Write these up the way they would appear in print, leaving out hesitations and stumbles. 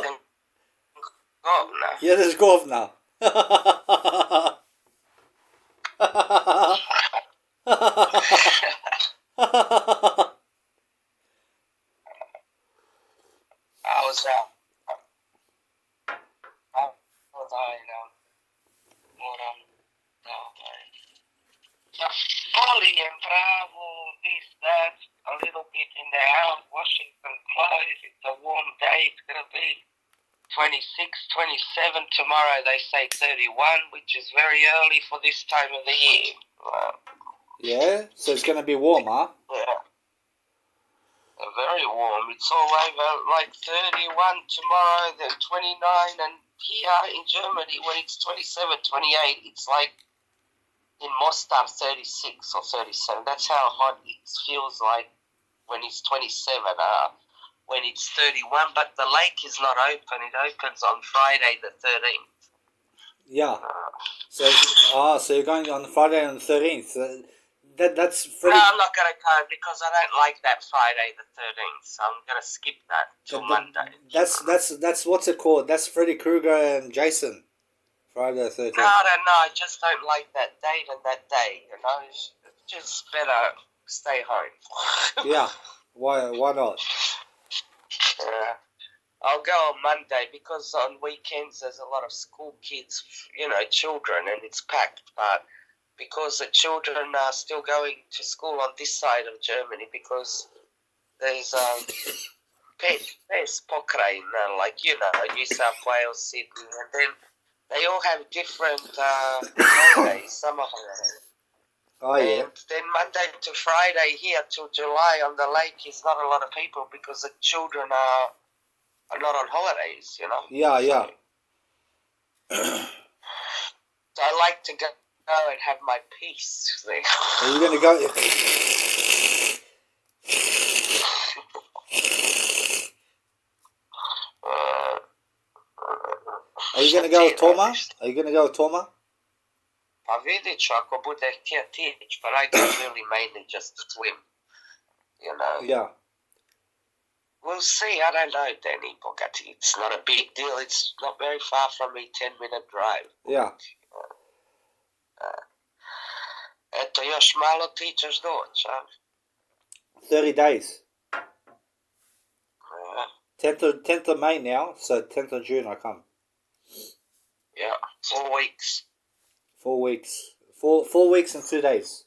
Den galna. Jedes govna. I was out. I was Polly and Bravo, this, that, a little bit in the house, washing some clothes. It's a warm day. It's going to be 26, 27. Tomorrow they say 31, which is very early for this time of the year. Yeah, so it's going to be warm, huh? Yeah. Very warm. It's all over like 31 tomorrow, then 29, and here in Germany when it's 27, 28, it's like in Mostar 36 or 37. That's how hot it feels like when it's 27, when it's 31. But the lake is not open. It opens on Friday the 13th. Yeah. So you're going on Friday on the 13th. That's pretty... No, I'm not going to go because I don't like that Friday the 13th. So I'm going to skip that till Monday. That's what's it called? That's Freddy Krueger and Jason. Friday the 13th. No, I don't know. I just don't like that date and that day. You know, it's just better stay home. Yeah. Why not? I'll go on Monday because on weekends there's a lot of school kids, children, and it's packed. But because the children are still going to school on this side of Germany, because there's Pes Pokraine, like New South Wales, Sydney, and then they all have different holidays, summer holidays. Oh, yeah. And then Monday to Friday here till July on the lake is not a lot of people because the children are not on holidays, Yeah. So I like to go and have my peace there. Are you going to go... Are you going to go with Toma? Are you going to go with Toma? Pa vidit ću ako bude htio tić, but I go really mainly just to swim, Yeah. We'll see, I don't know, Danny Bogati. It's not a big deal, it's not very far from me, 10-minute drive. Yeah. Eto, još malo ti ćeš doći, a? 30 days. Yeah. 10th of May now, so 10th of June I come. Yeah, 4 weeks. 4 weeks. 4 weeks and 2 days.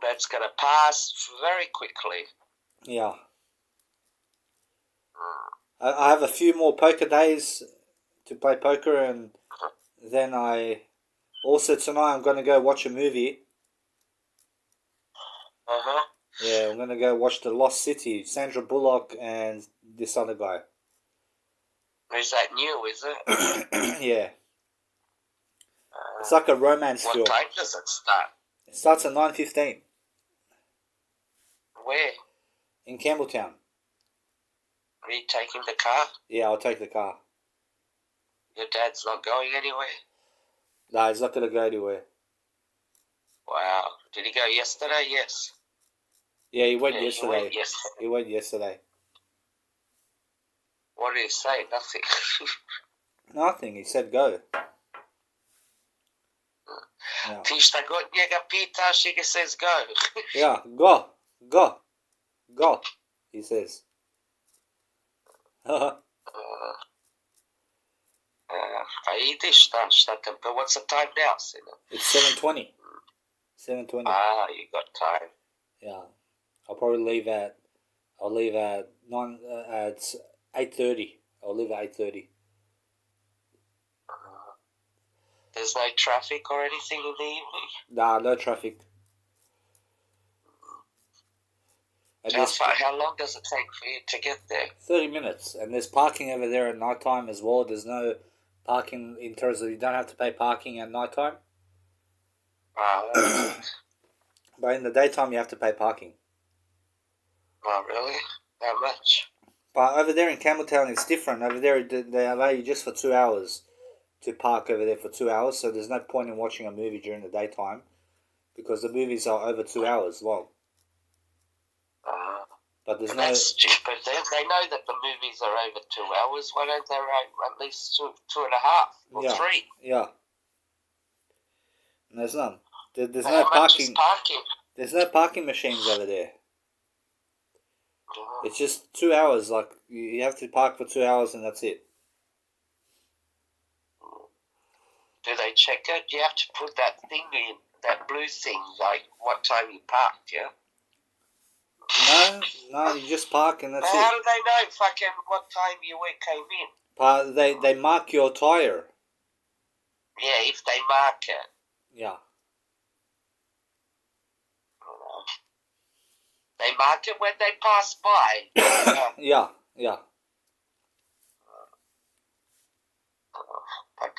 That's going to pass very quickly. Yeah. I have a few more poker days to play poker, and then also tonight I'm going to go watch a movie. Uh-huh. Yeah, I'm going to go watch The Lost City, Sandra Bullock and this other guy. Is that new, is it? Yeah. It's like a romance film. What time does it start? It starts at 9:15. Where? In Campbelltown. Are you taking the car? Yeah, I'll take the car. Your dad's not going anywhere? No, he's not going to go anywhere. Wow. Did he go yesterday? Yes. Yeah, he went yesterday. He went yesterday. He went yesterday. What did he say? Nothing. Nothing. He said go. Yeah. Ti šta god njega pitaš, he says go. Yeah, go, he says. Pa idi šta te, but what's the time now, Sina? It's 7:20. 7:20. Ah, you got time. Yeah, I'll probably leave at 9 at 8:30. I'll leave at 8:30. There's no traffic or anything in the evening? Nah, no traffic. How long does it take for you to get there? 30 minutes. And there's parking over there at night time as well. There's no parking in terms of you don't have to pay parking at night time. But in the daytime you have to pay parking. Oh, really? That much? But over there in Campbelltown it's different. Over there they allow you just for 2 hours to park over there for 2 hours. So there's no point in watching a movie during the daytime because the movies are over 2 hours long. But there's And no. that's stupid. They know that the movies are over 2 hours. Why don't they write at least two and a half or Yeah. 3? Yeah. And there's none. There's no How much is parking. parking? There's no parking machines over there. Oh. It's just 2 hours. Like you have to park for 2 hours and that's it. Do they check it? You have to put that thing in, that blue thing, like what time you parked, yeah? No, you just park and that's How it. do they know fucking what time you came in? They mark your tire. Yeah, if they mark it. Yeah. They mark it when they pass by. Yeah, yeah. But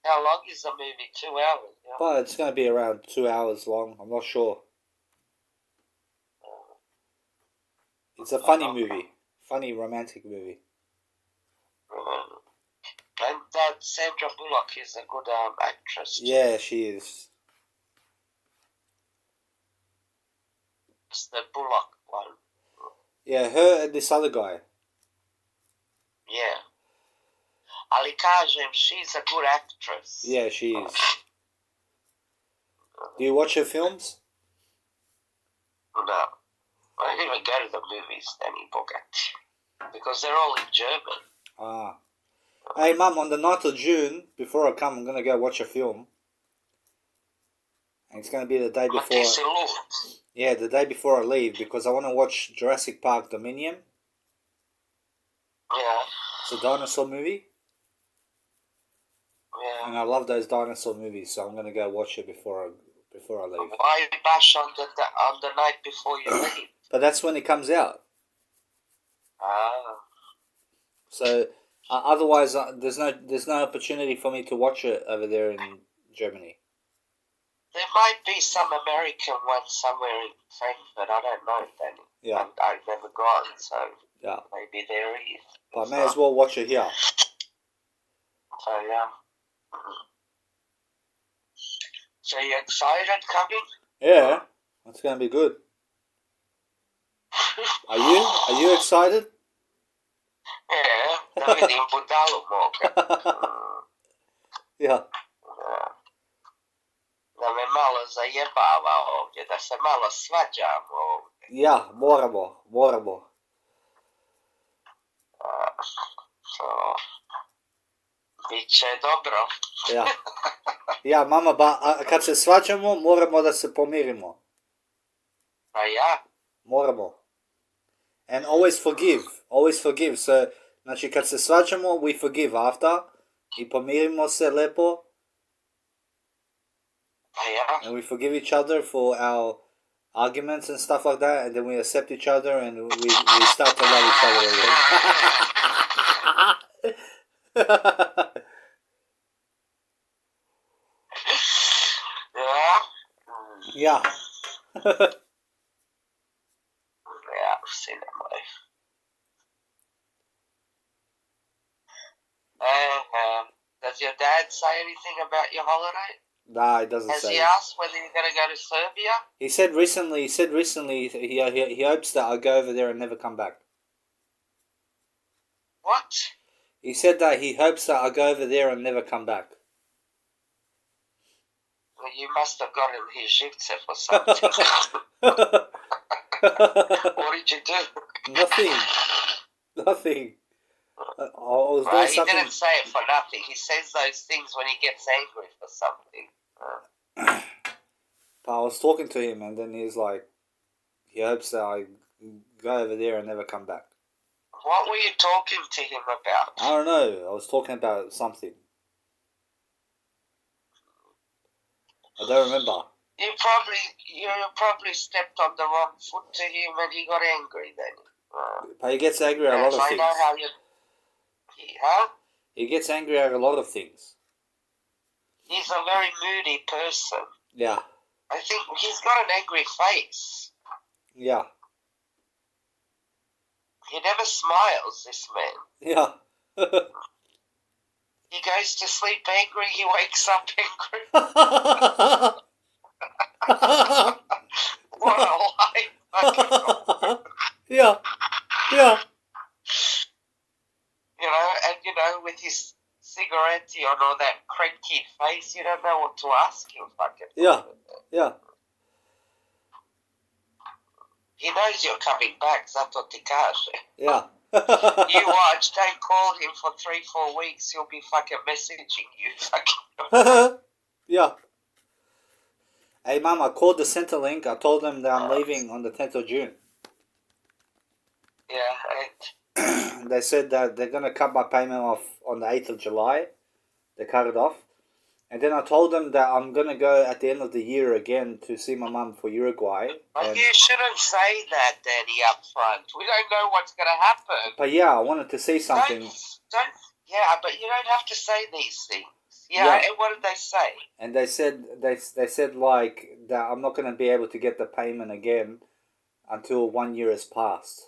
how long is the movie? 2 hours. Yeah? But it's going to be around 2 hours long. I'm not sure. It's a funny movie. Funny romantic movie. And that Sandra Bullock is a good actress. Yeah, she is. It's the Bullock one. Yeah, her and this other guy. Yeah. Ali kažem, she's a good actress. Yeah, she is. Do you watch her films? No. I didn't even go to the movies anymore. Because they're all in German. Ah. Hey, Mum, on the 9th of June, before I come, I'm going to go watch a film. And it's going to be the day before... Yeah, the day before I leave, because I want to watch Jurassic Park Dominion. Yeah. It's a dinosaur movie. Yeah. And I love those dinosaur movies, so I'm going to go watch it before I leave. Why bash on the night before you leave? But that's when it comes out. Ah. So... otherwise, there's no opportunity for me to watch it over there in Germany. There might be some American one somewhere in Frankfurt. I don't know, Danny. Yeah. I've never gone, so yeah. Maybe there is. But I may as well watch it here. So yeah. So you excited coming? Yeah, that's gonna be good. Are you? Are you excited? Yeah, da vidim budalu moga. Ja. Da me malo zajebava ovdje, da se malo svađamo ovdje. Ja, moramo. So, biće dobro. Ja. Ja, mama, kad se svađamo, moramo da se pomirimo. A ja? Moramo. And always forgive. So, znači, kad se svađamo, we forgive after. I pomirimo se lepo. A ja? And we forgive each other for our arguments and stuff like that. And then we accept each other and we start to love each other again. Ja? Ja. Ja, sine moj. Does your dad say anything about your holiday? Nah, he doesn't Has say. he asked whether you're going to go to Serbia? He said recently he hopes that I go over there and never come back. What? He said that he hopes that I go over there and never come back. Well, you must have gotten his živce for something. What did you do? Nothing. I was doing Right, something. he didn't say it for nothing. He says those things when he gets angry for something. But I was talking to him, and then he's like, he hopes that I go over there and never come back. What were you talking to him about? I don't know. I was talking about something. I don't remember. You probably stepped on the wrong foot to him and he got angry then. But he gets angry at a lot of I things. know how you... Huh? He gets angry at a lot of things. He's a very moody person. Yeah. I think he's got an angry face. Yeah. He never smiles, this man. Yeah. He goes to sleep angry, he wakes up angry. What a life. Fucking Yeah, yeah, you know, and you know, with his cigarette on all that cranky face, you don't know what to ask him. Fucking. yeah, yeah, He knows you're coming back. Zato ti kaže. yeah. You watch. Don't call him for 3-4 weeks. He'll be fucking messaging you. Fucking. Yeah. Hey, Mum, I called the Centrelink. I told them that I'm leaving on the 10th of June. Yeah. And They said that they're going to cut my payment off on the 8th of July. They cut it off. And then I told them that I'm going to go at the end of the year again to see my mum for Uruguay. but And, you shouldn't say that, Danny, up front. We don't know what's going to happen. but yeah, I wanted to see something. Yeah, but you don't have to say these things. Yeah, Yeah. and what did they say? And they said like that I'm not going to be able to get the payment again until 1 year has passed.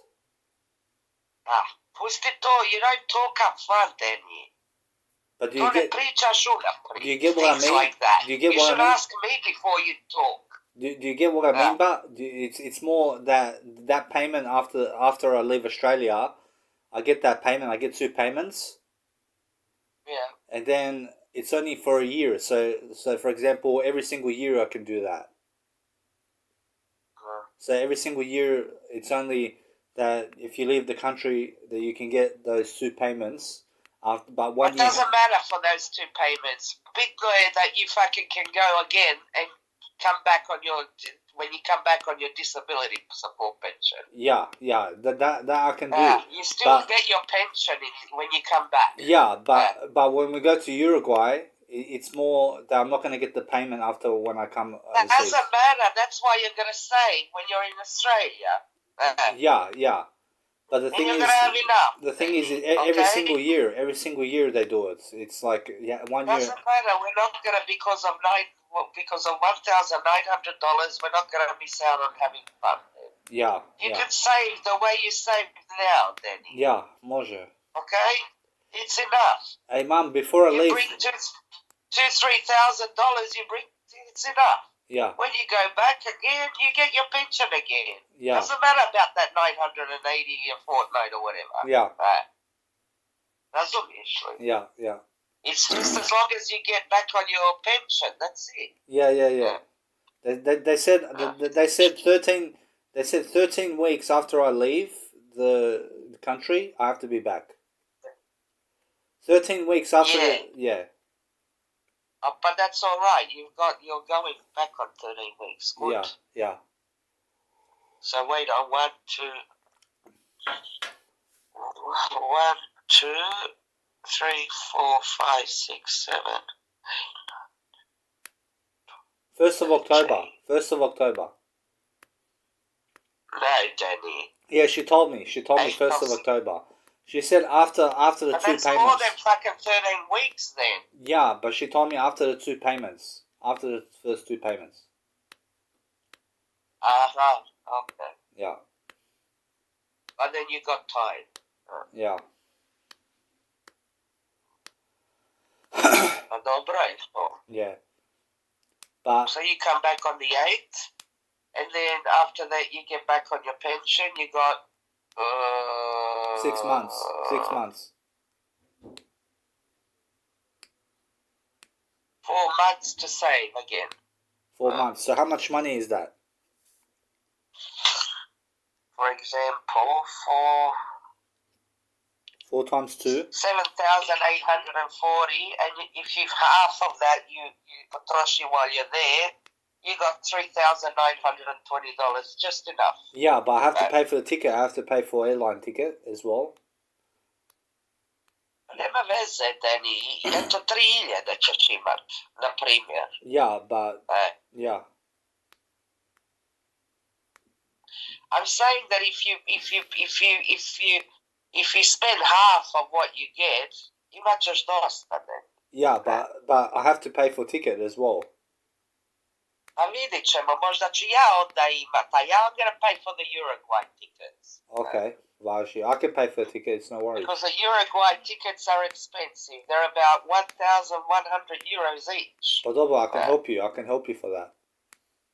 Pusti to, you don't talk up front, Danny. But do you get Do you get what I mean? Like that. Do you get you what I should mean? ask me before you talk. Do you get what I mean? But it's more that payment after I leave Australia, I get that payment. I get 2 payments, Yeah. and then it's only for a year. So for example, every single year I can do that. So every single year, it's only that if you leave the country, that you can get those 2 payments. After, but 1 It year. doesn't matter for those 2 payments. Big guy that you fucking can go again and come back on your when you come back on your disability support pension. Yeah, that I can do. You still But- get your pension when you come back. Yeah, but when we go to Uruguay, it's more that I'm not going to get the payment after when I come That overseas. doesn't matter. That's why you're gonna say when you're in Australia. Yeah. But the And thing you're is, gonna have enough. every Okay? every single year they do it. It's like 1 year. Doesn't matter. We're not gonna because of $1,900. We're not gonna miss out on having fun. Yeah, You yeah, can save the way you save now, Danny. yeah. Može. Okay, it's enough. Hey, Mum, before I You leave. bring $2,000-3,000. You bring. It's enough. Yeah, When you go back again, you get your pension again. yeah, Doesn't matter about that 980 a fortnight or whatever. yeah, Right. That's not the issue. yeah. It's just as long as you get back on your pension. That's it. Yeah. They said 13. They said 13 weeks after I leave the country, I have to be back. 13 weeks after. Yeah. But that's all right. You're going back on 13 weeks. Good. Yeah. So wait on 1, 2, 3, 4, 5, 6, 7. 1st of October. 1st of October. No, Danny. Yeah, she told me. She told me 1st of October. She said after the But 2 that's payments. more than fucking 13 weeks then. Yeah, but she told me after the 2 payments. After the first 2 payments. Okay. Yeah. But then you got time. Yeah. Dobro je to. Yeah. But So you come back on the 8th, and then after that you get back on your pension. You got 6 months. 6 months. 4 months to save again. 4 months. So how much money is that? For example, for 4 times 2. 7,840, and if you've half of that you potroši while you're there, you got $3,920, just enough. Yeah, but I have to pay for the ticket. I have to pay for airline ticket as well. Nema veze, Danny. Eto 3.000 ćeš imat, na primjer. Yeah, but yeah. I'm saying that if you spend half of what you get, imat ćeš dosta, then. Yeah, but I have to pay for ticket as well. A vidit ćemo, možda ću ja onda imat, a I'm gonna pay for the Uruguay tickets. Okay, važi. I can pay for the ticket. It's no worries. Because the Uruguay tickets are expensive. They're about €1,100 each. But dobro, I can help you. I can help you for that.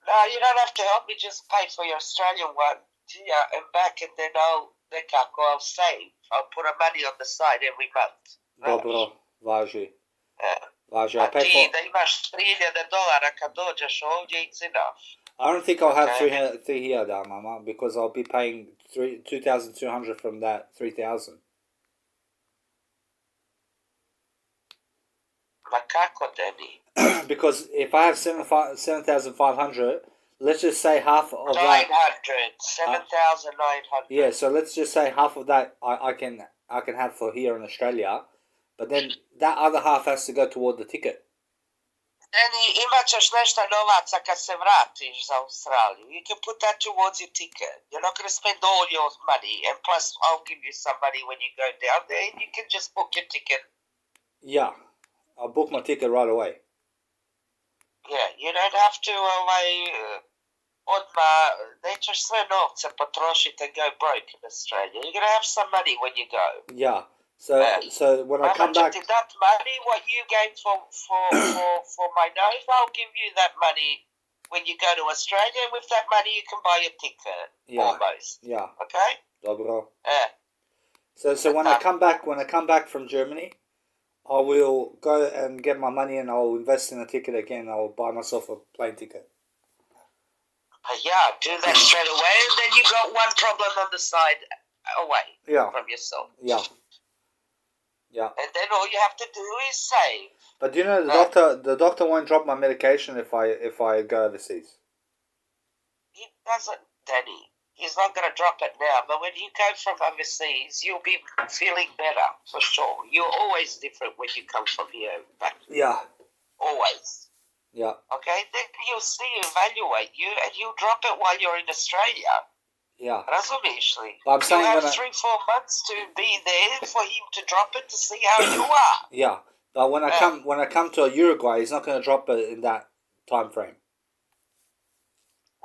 No, you don't have to help me. Just pay for your Australian one here and back, and then I'll save. I'll put money on the side every month. Dobro, važi. Yeah. Važi, A I'll pay ti for... da imaš $3,000 kad dođeš ovdje, it's enough. I don't think I'll have Okay. 3,000, Mama, because I'll be paying 2,200 from that 3,000. Ma kako, Danny? Because if I have 7,500, let's just say half of that. 900, 7,900. Yeah, so let's just say half of that I can have for here in Australia, but then that other half has to go toward the ticket. Danny, imat ćeš nešto novaca kad se vratiš za Australiju. You can put that towards your ticket. You're not going to spend all your money, and plus I'll give you some money when you go down there, and you can just book your ticket. Yeah, I'll book my ticket right away. Yeah, you don't have to odmah, nećeš sve novce potrošiti and go broke in Australia. You're going to have some money when you go. Yeah, so when I come back... That money, what you gain for my nose, I'll give you that money when you go to Australia. And with that money, you can buy a ticket, almost. Yeah. Okay? Dobro. Yeah. So when I come back from Germany, I will go and get my money and I'll invest in a ticket again. I'll buy myself a plane ticket. Yeah, do that straight away, and then you got one problem on the side away from yourself. Yeah. Yeah. And then all you have to do is save. But do you know the doctor won't drop my medication if I go overseas. He doesn't, Danny. He's not going to drop it now, but when you go from overseas, you'll be feeling better, for sure. You're always different when you come from here back. Yeah. Always. Yeah. Okay? Then he'll evaluate you, and he'll drop it while you're in Australia. Yeah. Razumiješ li? I'm saying you have 3-4 months to be there for him to drop it to see how you are. Yeah. But when I come to Uruguay, he's not going to drop it in that time frame.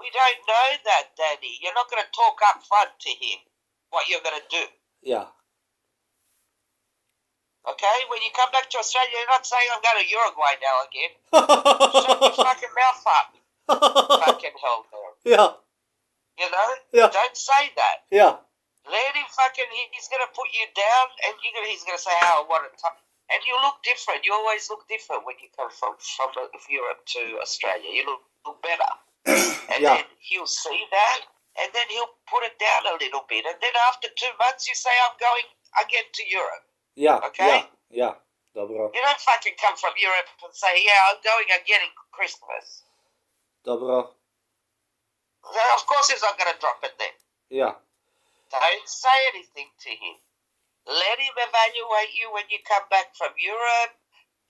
We don't know that, Danny. You're not going to talk up front to him what you're going to do. Yeah. Okay? When you come back to Australia, you're not saying I'm going to Uruguay now again. Shut your fucking mouth up. Fucking hell, man. Yeah. You know? Yeah. Don't say that. Yeah. Let him he's going to put you down, and he's going to say how I want it. And you look different. You always look different when you come from Europe to Australia. You look better. And then he'll see that, and then he'll put it down a little bit. And then after 2 months, you say, I'm going again to Europe. Yeah. Okay? Yeah. Dobro. You don't fucking come from Europe and say, yeah, I'm going again in Christmas. Dobro. Of course he's not going to drop it then. Yeah. Don't say anything to him. Let him evaluate you when you come back from Europe.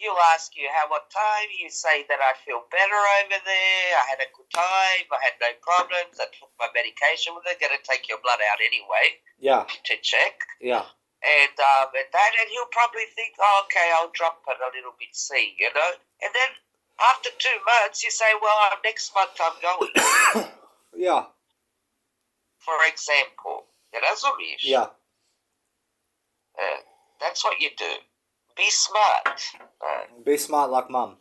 He'll ask you what time. You say that I feel better over there. I had a good time. I had no problems. I took my medication with it. Going to take your blood out anyway. Yeah. To check. Yeah. And he'll probably think, okay, I'll drop it a little bit, see, you know. And then after 2 months, you say, well, next month I'm going. Yeah. For example, you know, Zumish. Yeah. That's what you do. Be smart. Be smart like mum.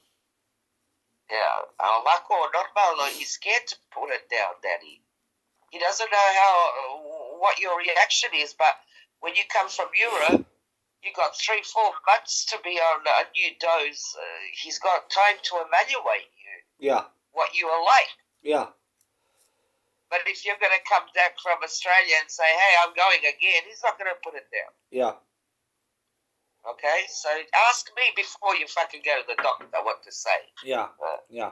Yeah. Ovako, normalno, he's scared to put it down, Daddy. He doesn't know what your reaction is, but when you come from Europe, you got 3-4 months to be on a new dose. He's got time to evaluate you. Yeah. What you are like. Yeah. But if you're going to come back from Australia and say, hey, I'm going again, he's not going to put it down. Yeah. Okay? So ask me before you fucking go to the doctor what to say. Yeah. Yeah.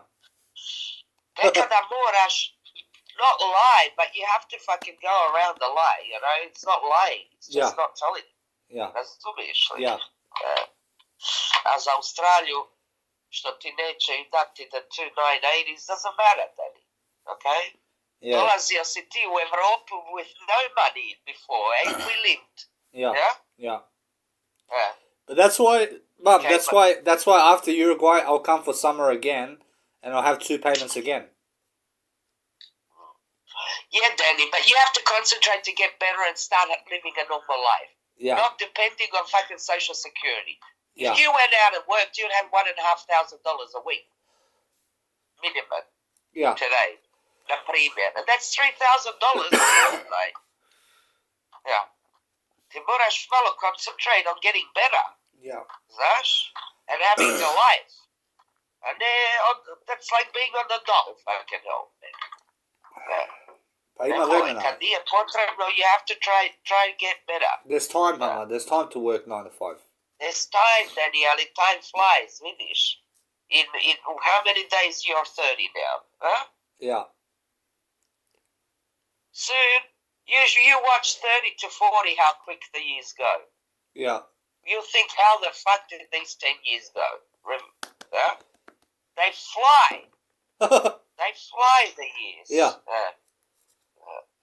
Nekada moraš not lie, but you have to fucking go around the lie, you know? It's not lying. It's just not telling. Yeah. Razumiješ li? Yeah. A za Australiju, što ti neće i dati the 2980s, doesn't matter, Danny. Okay? Yeah. Dolazio si ti u Evropu with no money before, eh? We lived. Yeah. Yeah? Yeah. Yeah. But that's why, Mum, Okay, that's why after Uruguay I'll come for summer again and I'll have 2 payments again. Yeah, Danny, but you have to concentrate to get better and start living a normal life. Yeah. Not depending on fucking Social Security. Yeah. If you went out and worked, you'd have $1,500 a week. Minimum. Yeah. Today. например. And that's $3,000 a fortnight. Yeah. Ти moraš malo concentrate on getting better. Yeah. Znaš? And having a life. And that's like being on the dole, fucking hell, man. Yeah. Pa ima vremena. Kad nije potrebno, you have to try and get better. There's time, mama. There's time to work 9 to 5. There's time, Danny, ali time flies, vidiš. In how many days you're 30 now? Huh? Yeah. Soon, you watch 30 to 40 how quick the years go. Yeah. You think, how the fuck did these 10 years go? Huh? They fly. They fly, the years. Yeah.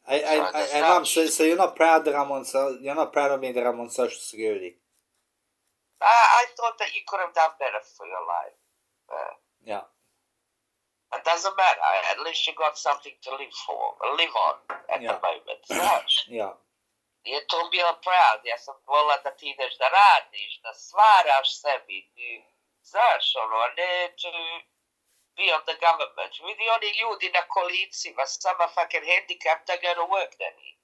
Hey, Mum, so you're not proud that you're not proud of me that I'm on Social Security? I thought that you could have done better for your life. Yeah. It doesn't matter. At least you got something to live on at the moment. Znaš? Yeah. Nije to bio proud. Ja sam volila da ti ideš da radiš, da stvaraš sebi. Znaš, a ne to be on the government. Vidi oni ljudi na kolicima, sama fucking handicapped, they go to work, Danny.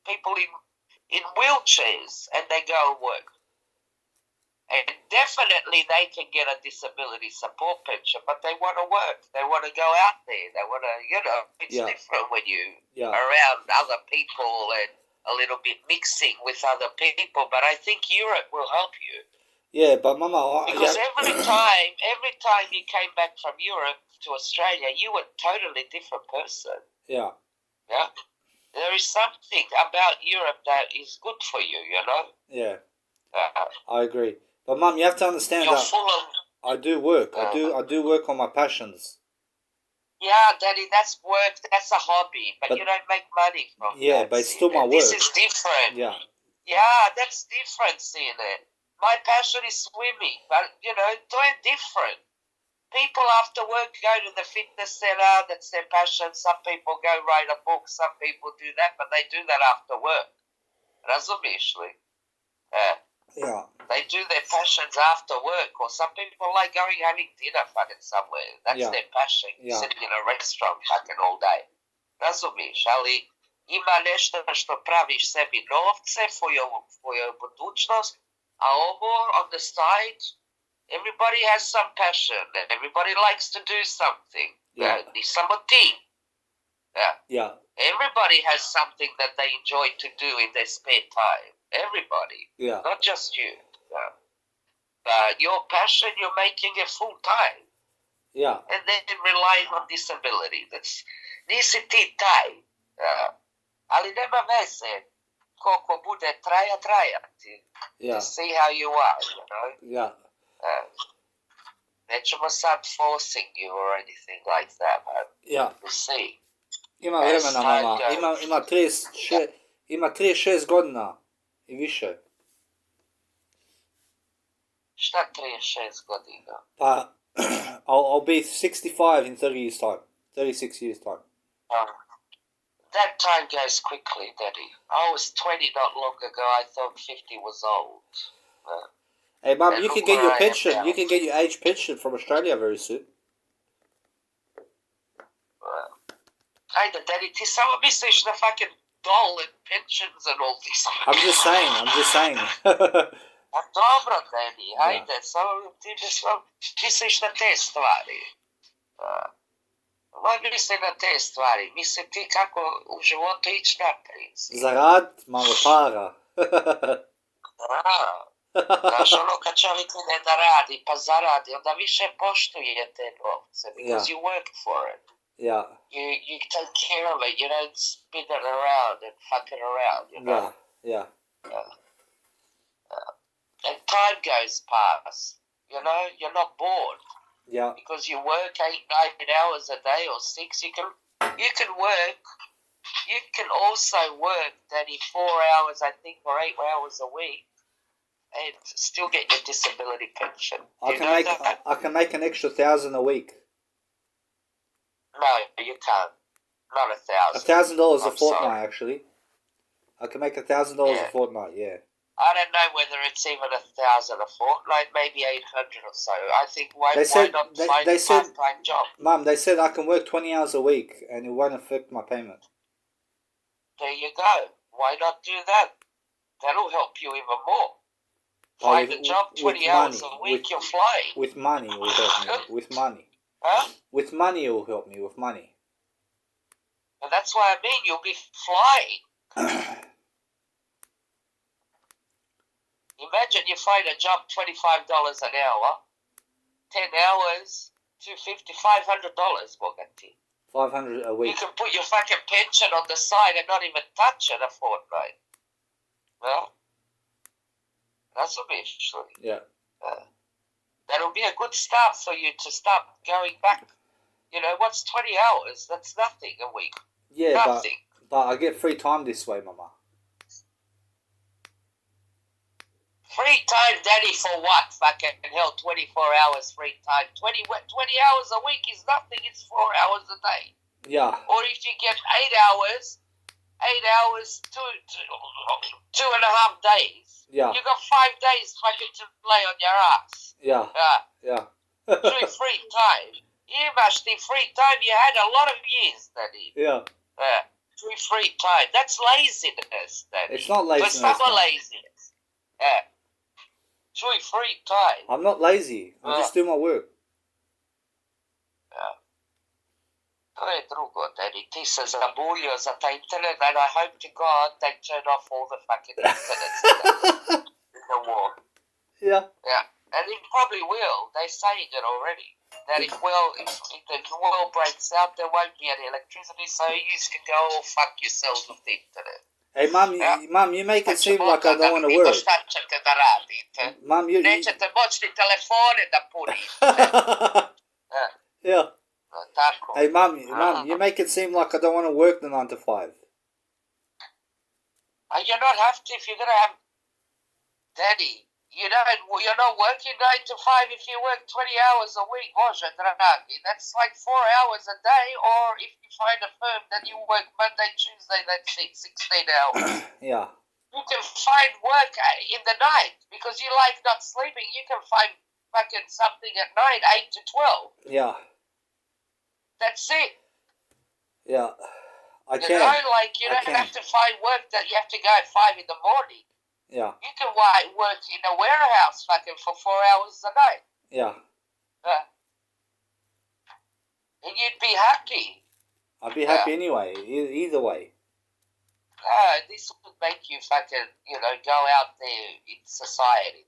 People in wheelchairs, and they go to work. And definitely they can get a disability support pension, but they want to work. They want to go out there. They want to, it's different when you around other people and a little bit mixing with other people. But I think Europe will help you. Yeah, but Mama... Because every time you came back from Europe to Australia, you were a totally different person. Yeah. Yeah? There is something about Europe that is good for you, Yeah. I agree. But Mum, you have to understand you're that full of... I do work. I do work on my passions. Yeah, Daddy, that's work. That's a hobby, but you don't make money from that. Yeah, but it's still my work. This is different. Yeah. Yeah, that's different, seeing it. My passion is swimming, but, they're different. People after work go to the fitness center, that's their passion. Some people go write a book, some people do that, but they do that after work. Razumiješ li? Yeah. They do their passions after work, or some people like going having dinner fucking somewhere. That's their passion, sitting in a restaurant fucking all day. Razumiješ, ali ima nešto što praviš sebi novce for your budućnost, a ovo on the side, everybody has some passion, and everybody likes to do something. Ni samo ti. Yeah. Everybody has something that they enjoy to do in their spare time. Everybody. Yeah. Not just you. Your passion, you're making it full time. Yeah. And then relying on disability. Nisi ti taj. Ali nema veze. Koliko bude trajati. Yeah. To see how you are, Yeah. Nećemo sad forcing you or anything like that, man. Yeah. We'll see. Ima vremena, Mama. Ima 36 godina i više. Šta 36 godina? Pa, I'll be 65 in 30 years time. 36 years time. That time goes quickly, Daddy. I was 20 not long ago. I thought 50 was old. Hey, Mum, you can get your pension. You can get your age pension from Australia very soon. Ajde, Daddy, ti samo misliš na fucking dole and pensions and all this. I'm just saying. A dobro, Daddy, ajde, samo ti misliš na te stvari. Moj misli na te stvari. Misli ti kako u životu ići naprijed. Zarad, malo para. Znaš, kad čovjek ide da radi, pa zaradi, onda više poštuje te novce, because you worked for it. Yeah. You take care of it. You don't spin it around and fuck it around, Yeah. And time goes past. You're not bored. Yeah. Because you work 8-9 hours a day or 6. You can work. You can also work 34 hours, I think, or 8 hours a week, and still get your disability pension. I can make an extra 1,000 a week. No, you can't. Not 1,000. $1,000 a fortnight, actually. I can make $1,000 a fortnight. Yeah. I don't know whether it's even 1,000 a fortnight, maybe 800 or so. I think why They not find a said, part-time job? Mum, they said I can work 20 hours a week and it won't affect my payment. There you go. Why not do that? That'll help you even more. Find a job 20 hours a week, you're flying. With money it will help me. With money. Huh? With money it will help me. With money. And that's what I mean. You'll be flying. Imagine you find a job, $25 an hour, 10 hours, $250, $500, Bogatti. 500 a week. You can put your fucking pension on the side and not even touch it a fortnight. Well, that's a bit true. Yeah. That'll be a good start for you to start going back. You know, what's 20 hours? That's nothing a week. Yeah, nothing. But I get free time this way, Mama. Free time, Daddy, for what? Fucking hell, 24 hours free time. 20 hours a week is nothing. It's 4 hours a day. Yeah. Or if you get 8 hours, 2.5 days. Yeah. You got 5 days fucking to lay on your ass. Yeah. Yeah. Free time. You must be free time. You had a lot of years, Daddy. Yeah. Free time. That's laziness, Daddy. It's not laziness. It's not laziness. Free time. I'm not lazy. I just do my work. To je drugo, Daddy. Ti se zabulio za taj internet, and I hope to God they turn off all the fucking internets in the war. Yeah. Yeah. And it probably will. They're saying it already. That if the world breaks out, there won't be any electricity, so you can go all fuck yourselves with the internet. Hey, Mum, you make it seem like I don't want to work. Mum, you... Nećete moći ni telefone da punite. Yeah. Tako. Hey, Mum, you make it seem like I don't want to work the 9 to 5. You don't have to if you're going to have... Daddy, you're not working 9 to 5 if you work 20 hours a week, Bože dragi. That's like 4 hours a day, or if you find a firm that you work Monday, Tuesday, that's it, 16 hours. Yeah. You can find work in the night, because you like not sleeping. You can find fucking something at night, 8 to 12. Yeah. That's it. Yeah. I you can. You don't have to find work that you have to go at 5 in the morning. Yeah. You can work in a warehouse fucking for 4 hours a night. Yeah. And you'd be happy. I'd be happy anyway, either way. This would make you fucking, go out there in society.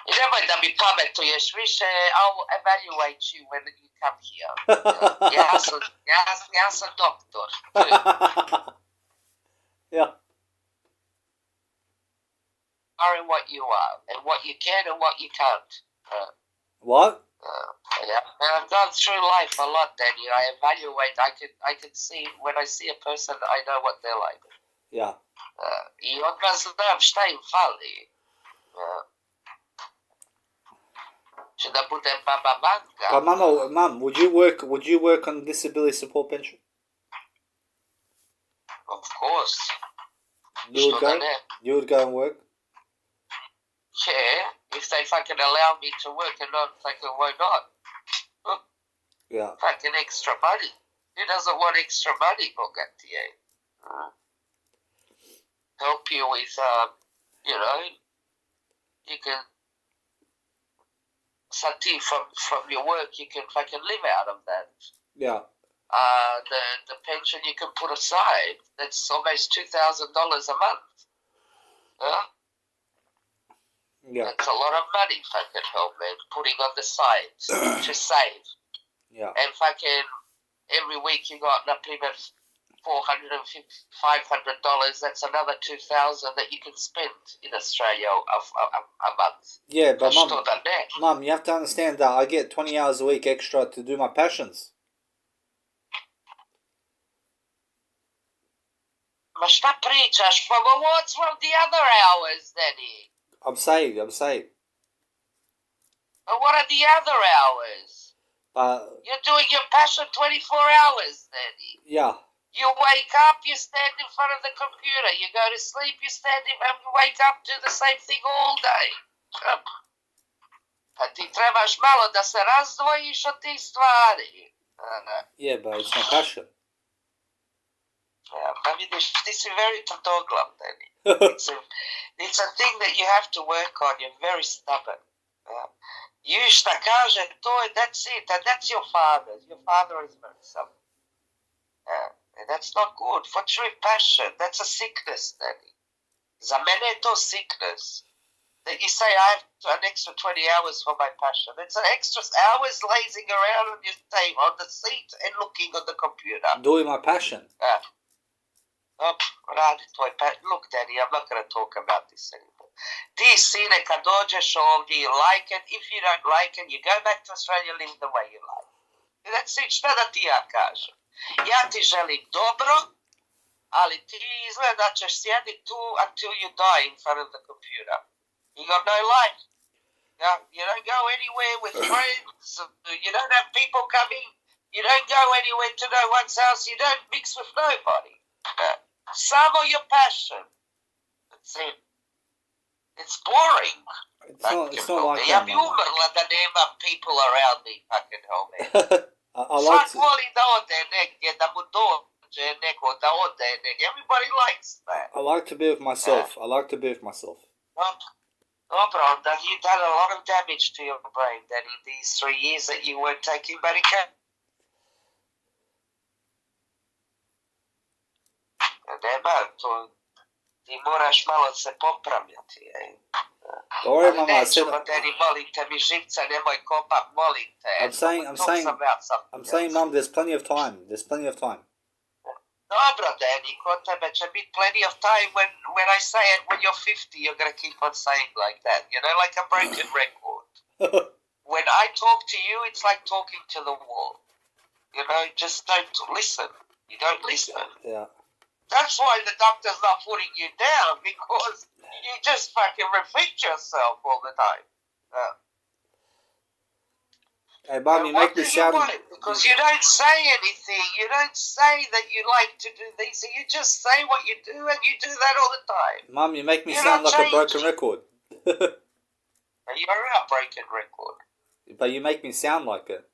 Nemoj da mi pametuješ više, I'll evaluate you when you come here. Ja sam doktor. Yeah. Are in what you are, and what you can and what you can't. What? Yeah, and I've gone through life a lot, Danny. I evaluate. I can see when I see a person, I know what they're like. Yeah. I odmah znam šta im fali. Će da budem baba Vanga. But Mum, would you work on disability support pension? Of course. You would go and work? Yeah, if they fucking allow me to work and not fucking why not? Yeah. Fucking extra money. Who doesn't want extra money, Bogatti? Help you with, you can, something from your work, you can fucking live out of that. Yeah. The pension you can put aside, that's almost $2,000 a month. Yeah. That's a lot of money, fucking hell, man, putting on the side to save. Yeah. And fucking every week you got например $450, $500. That's another $2,000 that you can spend in Australia a month. Yeah, but Mum, you have to understand that I get 20 hours a week extra to do my passions. Ma šta pričaš? What's from the other hours, Daddy? I'm saying. But what are the other hours? You're doing your passion 24 hours, Daddy. Yeah. You wake up, you stand in front of the computer. You go to sleep, you stand in and wake up, do the same thing all day. Pa ti trebaš malo da se razdvojiš od tih stvari. Yeah, but it's my passion. Pa vidiš, ti si very tvrdoglav, Danny. It's a thing that you have to work on. You're very stubborn. You šta kaže, to je, that's it. And that's your father. Your father is very stubborn. And that's not good. For true passion, that's a sickness, Danny. Za mene je to sickness. That you say, I have an extra 20 hours for my passion. It's an extra hours lazing around on your table, on the seat and looking on the computer. Doing my passion. Radi tvoj passion. Look, Danny, I'm not going to talk about this anymore. Ti, sine, kad dođeš ovdje, you like it. If you don't like it, you go back to Australia, live the way you like. That's it. Šta da ti ja kažem? Ja ti želim dobro, ali ti izgleda da ćeš sjediti tu until you die in front of the computer. You got no life. You don't go anywhere with friends. You don't have people coming. You don't go anywhere to no one's house. You don't mix with nobody. Samo your passion. That's it. It's boring. It's not like Ja that, bi Mama. umrla da nemam people around me. Fucking hell, man. I like Svak to... voli da ode negdje, da mu dođe neko, da ode negdje. Everybody likes that. I like to be with myself. I like to be with myself. Dobro, that you done a lot of damage to your brain that in these 3 years that you weren't taking medication. Nema, to ti moraš malo se popravljati. Don't worry, Mama. I said... Daddy, molim te, mi živca nemoj kopat, molim te. I'm saying, Mum, there's plenty of time. There's plenty of time. Dobro, Danny, kod tebe će biti plenty of time when I say it, when you're 50, you're going to keep on saying like that. You know, like a broken record. When I talk to you, it's like talking to the wall. You know, just don't listen. You don't listen. Yeah. That's why the doctor's not putting you down, because you just fucking repeat yourself all the time. Hey, Mum, you make me sound... Because you don't say anything. You don't say that you like to do these. You just say what you do, and you do that all the time. Mum, you make me You're sound not like a broken changing. record. You're a broken record. But you make me sound like it.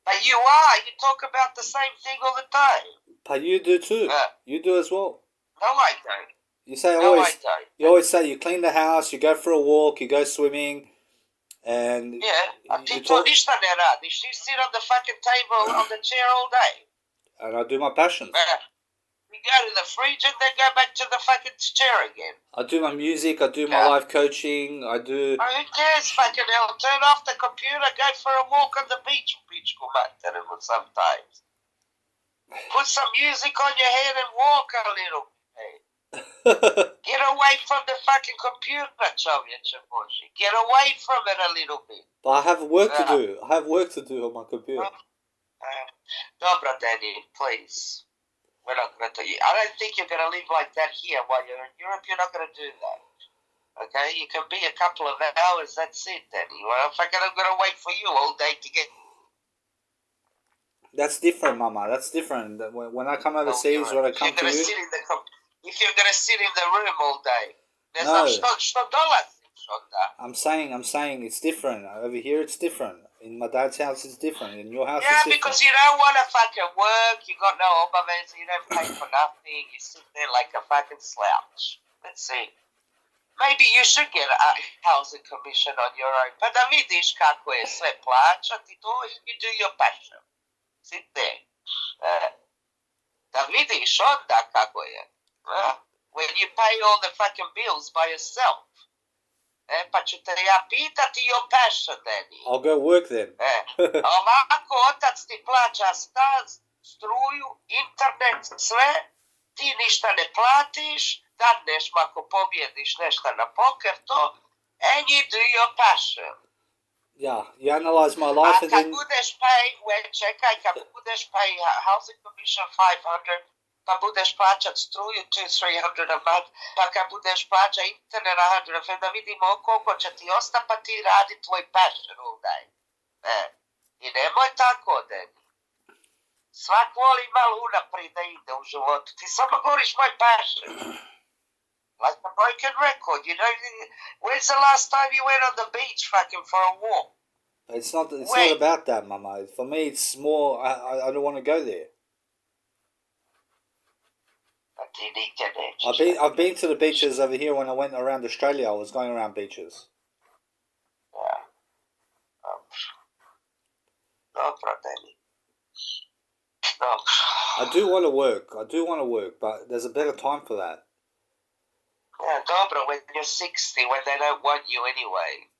But you are. You talk about the same thing all the time. But you do too. You do as well. No, I don't. You say No, I don't. You always say you clean the house, you go for a walk, you go swimming, and Yeah, a you ti to talk, ništa ne radiš. You sit on the fucking table on the chair all day. and I do my passion. You go to the fridge and then go back to the fucking chair again. I do my music, I do my life coaching, I do... Oh, who cares, fucking hell? Turn off the computer, go for a walk on the beach. Beach go back terrible sometimes. Put some music on your head and walk a little bit. Get away from the fucking computer, čovječe Boži. Get away from it a little bit. But I have work to do. I have work to do on my computer. Dobra, Danny, please. We're not going to... I don't think you're going to live like that here while you're in Europe. You're not going to do that. Okay? You can be a couple of hours. That's it, Danny. Well, if I'm going to wait for you all day to get... That's different, Mama. That's different. When I come overseas, when I come to you... If you're going to sit in the room all day, there's No. što dolaziš onda. I'm saying it's different. Over here, it's different. In my dad's house, it's different. In your house, Yeah, it's different. because you don't want to fucking work, you got no obaveza, you don't pay for nothing, you sit there like a fucking slouch. Let's see. Maybe you should get a housing commission on your own, pa da vidiš kako je sve plaćati to, you do your passion. Sit there. Da vidiš onda kako je. When you pay all the fucking bills by yourself. Pa ću te ja pitati your passion, Danny. I'll go work then. Ovako otac ti plaća stan, struju, internet, sve, ti ništa ne platiš, dadneš mu ako pobjediš nešto na poker, to, and you do your passion. Yeah, you analyze my life and kad then... budeš pay, čekaj, kad budeš pay housing commission 500, pa budeš plaćat struju 200-300 a month, pa kad budeš plaćat internet 100, da vidimo koliko će ti ostati, pa ti radi tvoj passion all day. I nemoj tako, Danny. Svak voli malo unaprijed da ide u životu. Ti samo govoriš moj passion. Like a broken record, you know. When's the last time you went on the beach fucking for a walk? It's not about that, Mama. For me, it's more. I don't want to go there. I've been to the beaches over here when I went around Australia. I was going around beaches. Yeah. Dobro, Danny. No. I do want to work, but there's a better time for that. Yeah, dobro, when you're 60, when they don't want you anyway.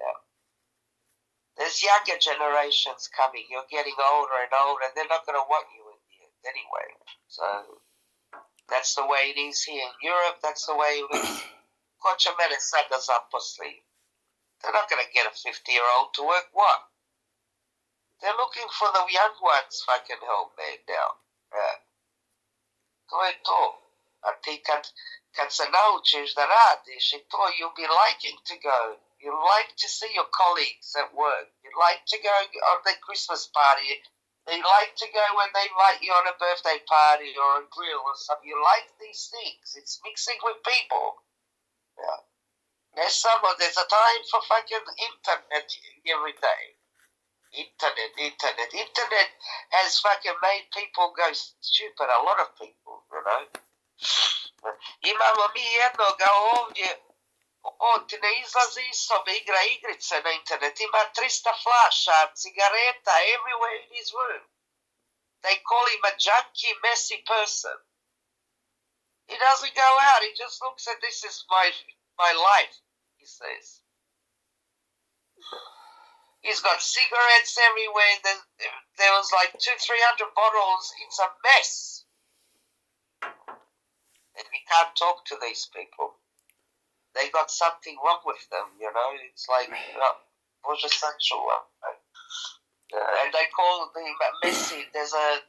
Yeah. There's younger generations coming. You're getting older and older, and they're not going to want you in the end anyway. So that's the way it is here in Europe. That's the way it is. Ko će mene sad da zaposli? They're not going to get a 50-year-old to work. What? They're looking for the young ones, fucking hell, man, now. Yeah. To je to. A ti kad se naučiš da radiš i to, you'll be liking to go. You like to see your colleagues at work. You like to go on their Christmas party. You like to go when they invite you on a birthday party or a grill or something. You like these things. It's mixing with people. Yeah. There's a time for fucking internet every day. Internet has fucking made people go stupid. A lot of people, you know. Imamo mi jednoga ovdje, on ti ne izlazi iz sobe, igra igrice na internet, ima 300 flaša, cigareta, everywhere in his room. They call him a junkie, messy person. He doesn't go out, he just looks at this as my life, he says. He's got cigarettes everywhere, there was like 200-300 bottles, it's a mess. And we can't talk to these people. They got something wrong with them, you know. It's like, Bože sačuva. And they call him a messy. There's a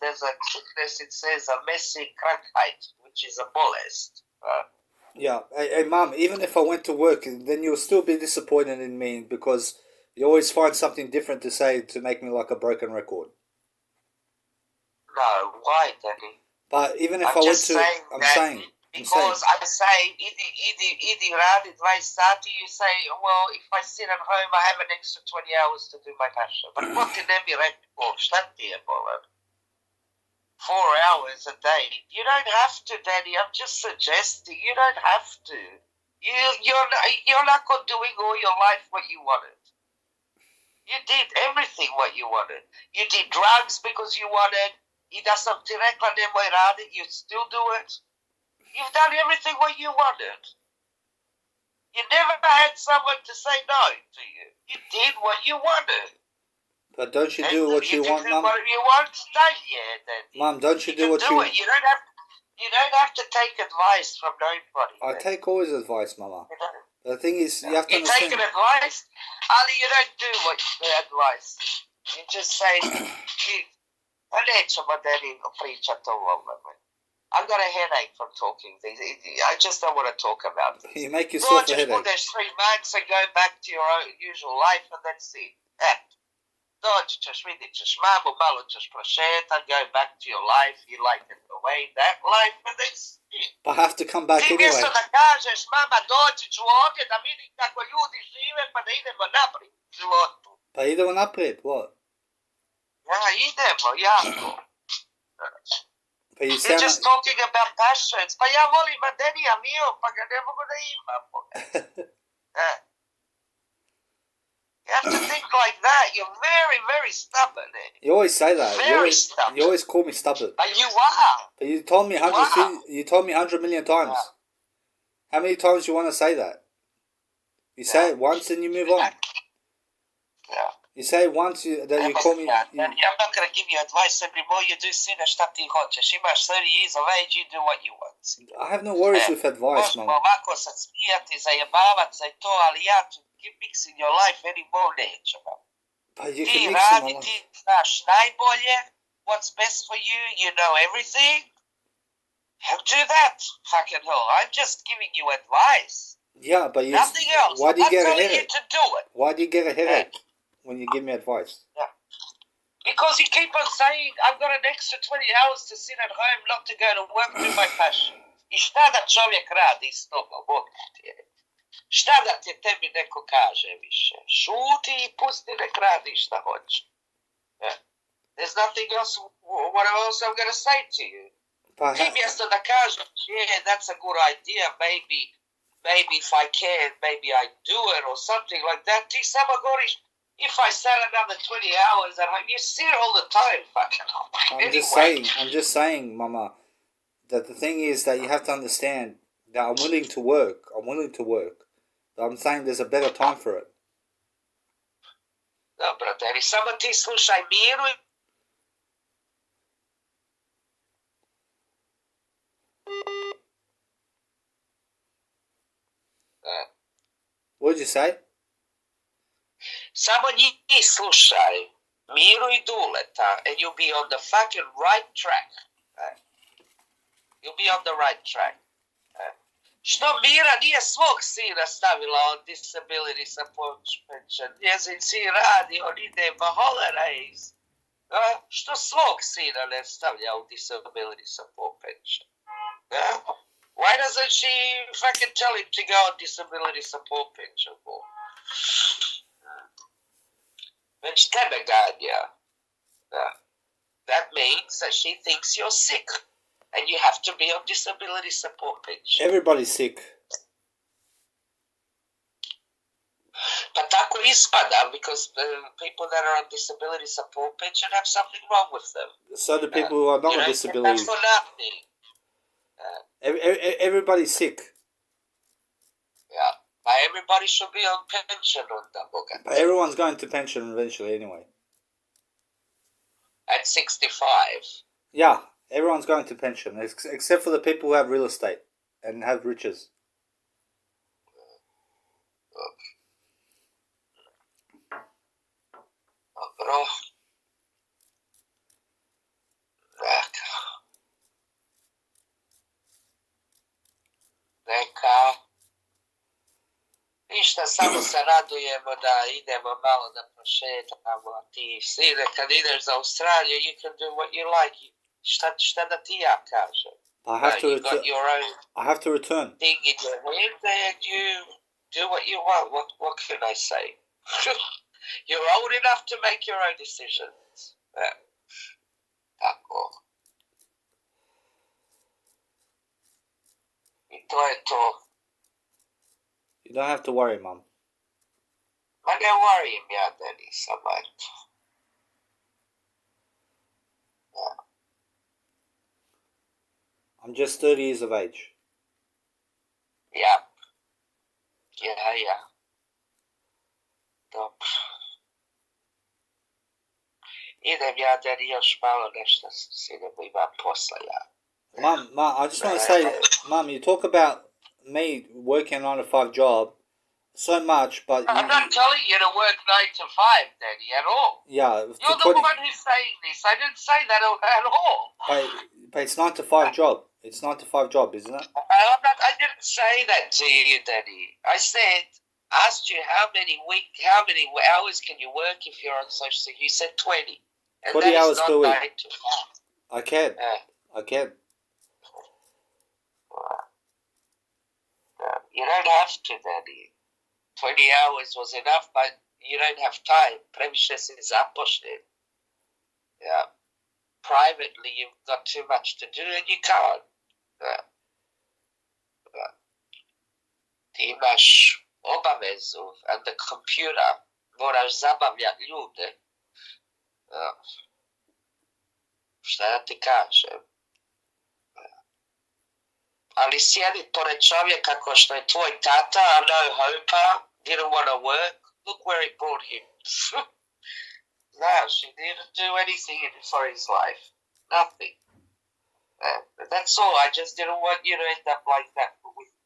sickness. It says a messy krankheit, which is a bolest. Yeah. Hey, Mum. Even if I went to work, then you'll still be disappointed in me because you always find something different to say to make me like a broken record. No, why, Danny? But even if I went to, I'm saying. Because I'm saying, idi radi 20 sati, you say, well, if I sit at home, I have an extra 20 hours to do my passion. But what ti ne bi rekao, šta ti je bolan? 4 hours a day. You don't have to, Daddy. I'm just suggesting. You don't have to. You're not doing all your life what you wanted. You did everything what you wanted. You did drugs because you wanted. I da sam ti rekla nemoj radit, you still do it. You've done everything what you wanted. You never had someone to say no to you. You did what you wanted. But don't you do what you want, Mum? What you want, yeah, then. Mum, don't you do what you want? You don't have to take advice from nobody. I take always advice, Mama. The thing is, you have to understand. You take advice, Ali, you don't do what the advice. You just say, nećemo Daddy pričati o ovome. I've got a headache from talking things. I just don't want to talk about this. You make yourself a headache. Dođeš 3 months and go back to your own usual life and that's it. Doći ćeš, vidit ćeš mamu, malo ćeš prošetat, go back to your life, you like it the way, that life, and that's it. I have to come back anyway. Ti mjesto da kažeš, mama, doći ću ovdje da vidim kako ljudi žive pa da idemo naprijed u životu. Pa idemo naprijed, what? Ja, idemo, jako. You're just talking about passions. Pa ja volim Adenija Mio, pa ga ne mogu da imam. You have to think like that. You're very, very stubborn. You always say that. Stubborn. You always call me stubborn. But you are. But you told me 100 million times. How many times do you want to say that? You say it once and you move on. Yeah. You say once that you call me... I'm not going to give you advice anymore. You do sine šta ti hoćeš. Imaš 30 years of age, you do what you want. I have no worries with advice, Mom. Možemo ovako sad smijati, zajebavat se i to, ali ja to keep mixing your life anymore nećemo. But you can ti mix radi, ti znaš najbolje, what's best for you, you know everything. Do that, fucking hell. I'm just giving you advice. Yeah, but nothing else. Why do you get a headache? You to do it. Why do you get a headache when you give me advice? Yeah. Because you keep on saying, I've got an extra 20 hours to sit at home, not to go to work, do my passion. I šta da čovjek radi s tobom, Bog ti je. Šta da ti tebi neko kaže više? Šuti i pusti nek radi šta hoće. Yeah. There's nothing else, what else I'm going to say to you. Ti mjesto da kažeš, yeah, that's a good idea, maybe if I can, maybe I do it or something like that. Ti samo govoriš, if I sat another 20 hours at home, you sit all the time, fucking. I'm just saying, Mama, that the thing is that you have to understand that I'm willing to work. But I'm saying there's a better time for it. Dobro, Daddy, samo ti slušaj Miru. What did you say? Samo njih slušaj, Miru i Duleta, and you'll be on the fucking right track. You'll be on the right track. Što Mira nije svog sina stavila on disability support pension? Njezin sin radi, on ide ma holidays. Što svog sina ne stavlja u disability support pension? Why doesn't she fucking tell him to go on disability support pension for? Već tebe ganja. That means that she thinks you're sick. And you have to be on disability support pension. Everybody's sick. But tako ispada, because people that are on disability support pension have something wrong with them. So do people who are not on disability. That's for nothing. Everybody's sick. Yeah. But everybody should be on pension on the book. But everyone's going to pension eventually anyway. At 65. Yeah. Everyone's going to pension, except for the people who have real estate and have riches. Bro. Neka. Ništa, samo se radujemo da idemo malo da prošetamo, a ti sine, kad ideš za Australiju, you can do what you like. Šta da ti ja kažem? I have to return. Got your own I have to return. thing in your head and you do what you want. What can I say? You're old enough to make your own decisions. Tako. I to je to. You don't have to worry, Mum. Ma ne worryim ja da nisam, eto. I'm just 30 years of age. Yep. Yeah. Dobro. Idem ja da još malo nešto si ne imam posla ja. Mum, I just want to say, Mum, you talk about me working a 9-to-5 job so much, but I'm not telling you to work 9 to 5, Daddy, at all. Yeah. You're the one who's saying this. I didn't say that at all. But it's 9-to-5 job. It's 9-to-5 job, isn't it? I didn't say that to you, Daddy. I asked you how many hours can you work if you're on social security. You said 20. And 20 hours per week. 9 to 5. I can. I can. You don't have to, Daddy. 20 hours was enough, but you don't have time. Previše si zapošljen. Yeah. Privately, you've got too much to do and you can't. Ti imaš obavezu and the computer moraš zabavljati ljude. Šta da ti kažem? Ali sjedi pored čovjeka ko što je tvoj tata, no hope, didn't want to work. Look where it brought him. Znaš, he didn't do anything for his life. Nothing. That's all. I just didn't want you to end up like that,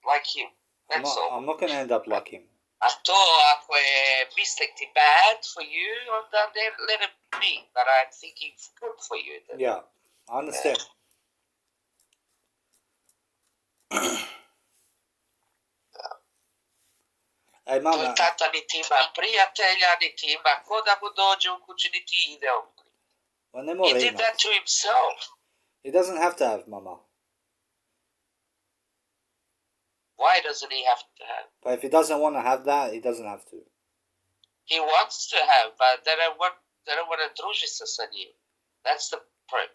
like him. That's all. I'm not going to end up like him. A to, ako je misliti bad for you, onda let it be. But I'm thinking good for you. Then. Yeah, I understand. Ej, mama. Tata niti ima prijatelja, niti ima ko da mu dođe u kući, niti ide on. He did that to himself. He doesn't have to have, Mama. Why doesn't he have to have? But if he doesn't want to have that, he doesn't have to. He wants to have, but they don't want to druži se sa njim. That's the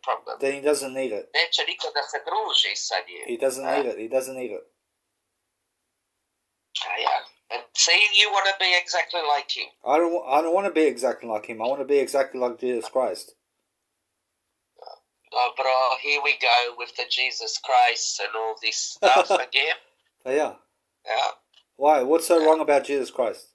problem. Then he doesn't need it. Neće niko da se druži sa njim. He doesn't need it. He doesn't need it. Yeah. And see, you want to be exactly like him. I don't want to be exactly like him. I want to be exactly like Jesus Christ. Oh, bro, here we go with the Jesus Christ and all this stuff again. Yeah. Yeah. Why? What's so wrong about Jesus Christ?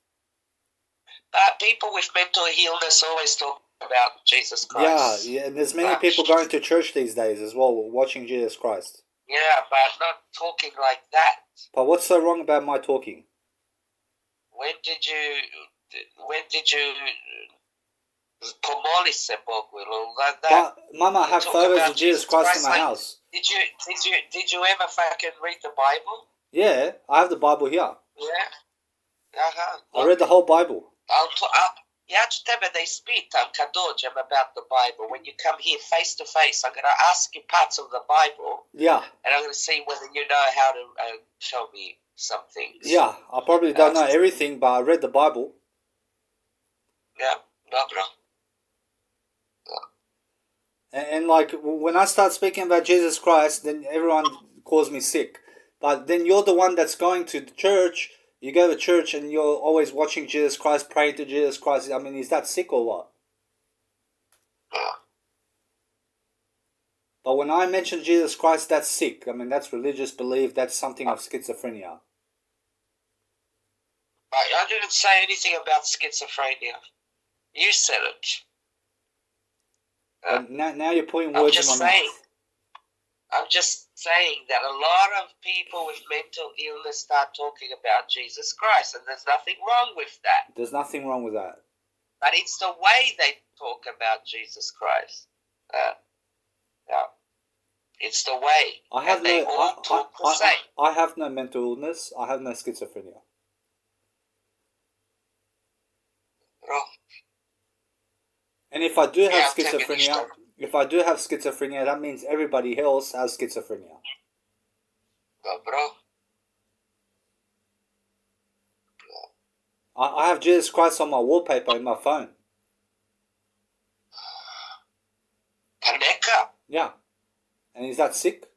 People with mental illness always talk about Jesus Christ. Yeah, and there's many people going to church these days as well, watching Jesus Christ. Yeah, but not talking like that. But what's so wrong about my talking? When did you pomoli se Bogu like that? But, Mama, I have photos of Jesus Christ in my house. Did you ever fucking read the Bible? Yeah, I have the Bible here. Yeah. Uh-huh. I read the whole Bible. Ja ću tebe da ispitam kad dođem about the Bible. When you come here face to face, I'm going to ask you parts of the Bible. Yeah. And I'm going to see whether you know how to show me some things. Yeah, I probably don't know everything, but I read the Bible. Yeah, no, bro. And like, when I start speaking about Jesus Christ, then everyone calls me sick. But then you're the one that's going to the church. You go to church and you're always watching Jesus Christ, praying to Jesus Christ. I mean, is that sick or what? But when I mention Jesus Christ, that's sick. I mean, that's religious belief. That's something of schizophrenia. I didn't say anything about schizophrenia. You said it. Now you're putting words in my mouth. I'm just saying that a lot of people with mental illness start talking about Jesus Christ, and there's nothing wrong with that. There's nothing wrong with that. But it's the way they talk about Jesus Christ. Yeah. It's the way. I have the same. I have no mental illness. I have no schizophrenia. Oh. And if I do have schizophrenia, that means everybody else has schizophrenia. Oh, bro. I have Jesus Christ on my wallpaper in my phone. Paneka? Yeah. And is that sick?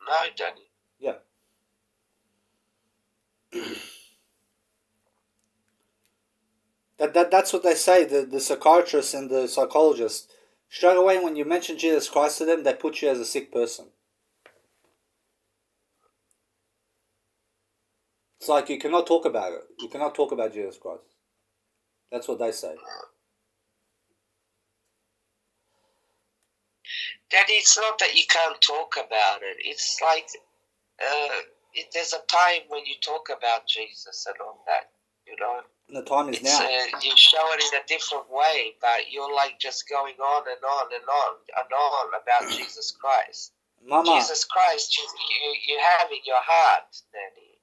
No, Danny. Yeah. That's what they say, the psychiatrists and the psychologists. Straight away when you mention Jesus Christ to them, they put you as a sick person. It's like you cannot talk about it. You cannot talk about Jesus Christ. That's what they say. Daddy, it's not that you can't talk about it. It's like there's a time when you talk about Jesus and all that, you know. The time is now. You show it in a different way, but you're like just going on and on and on and on about Jesus Christ. Mama. Jesus Christ, you have in your heart, Daddy.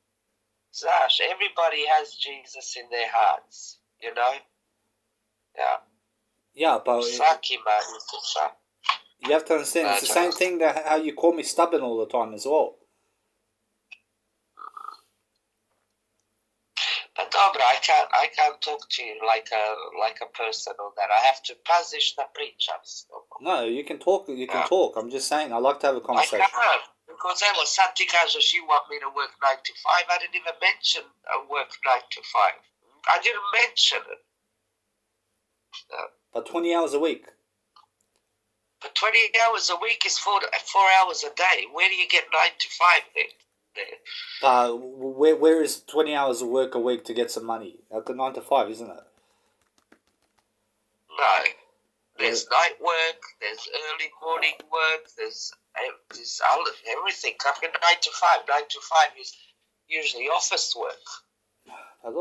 Sash, everybody has Jesus in their hearts, you know? Yeah. Yeah, but... You have to understand, it's the same thing that how you call me stubborn all the time as well. But dobra, I can't talk to you like a person or that. I have to paziš da pričam s tobom. No, you can talk. Talk. I'm just saying. I like to have a conversation. I can't, because evo sad ti kažeš you want me to work 9 to 5. I didn't even mention work 9 to 5. I didn't mention it. But 20 hours a week. But 20 hours a week is 4 hours a day. Where do you get 9 to 5 then? Where is 20 hours of work a week to get some money? At the 9 to 5, isn't it? No. There's night work, there's early morning work, there's everything. Coming 9 to 5. 9 to 5 is usually office work. I'm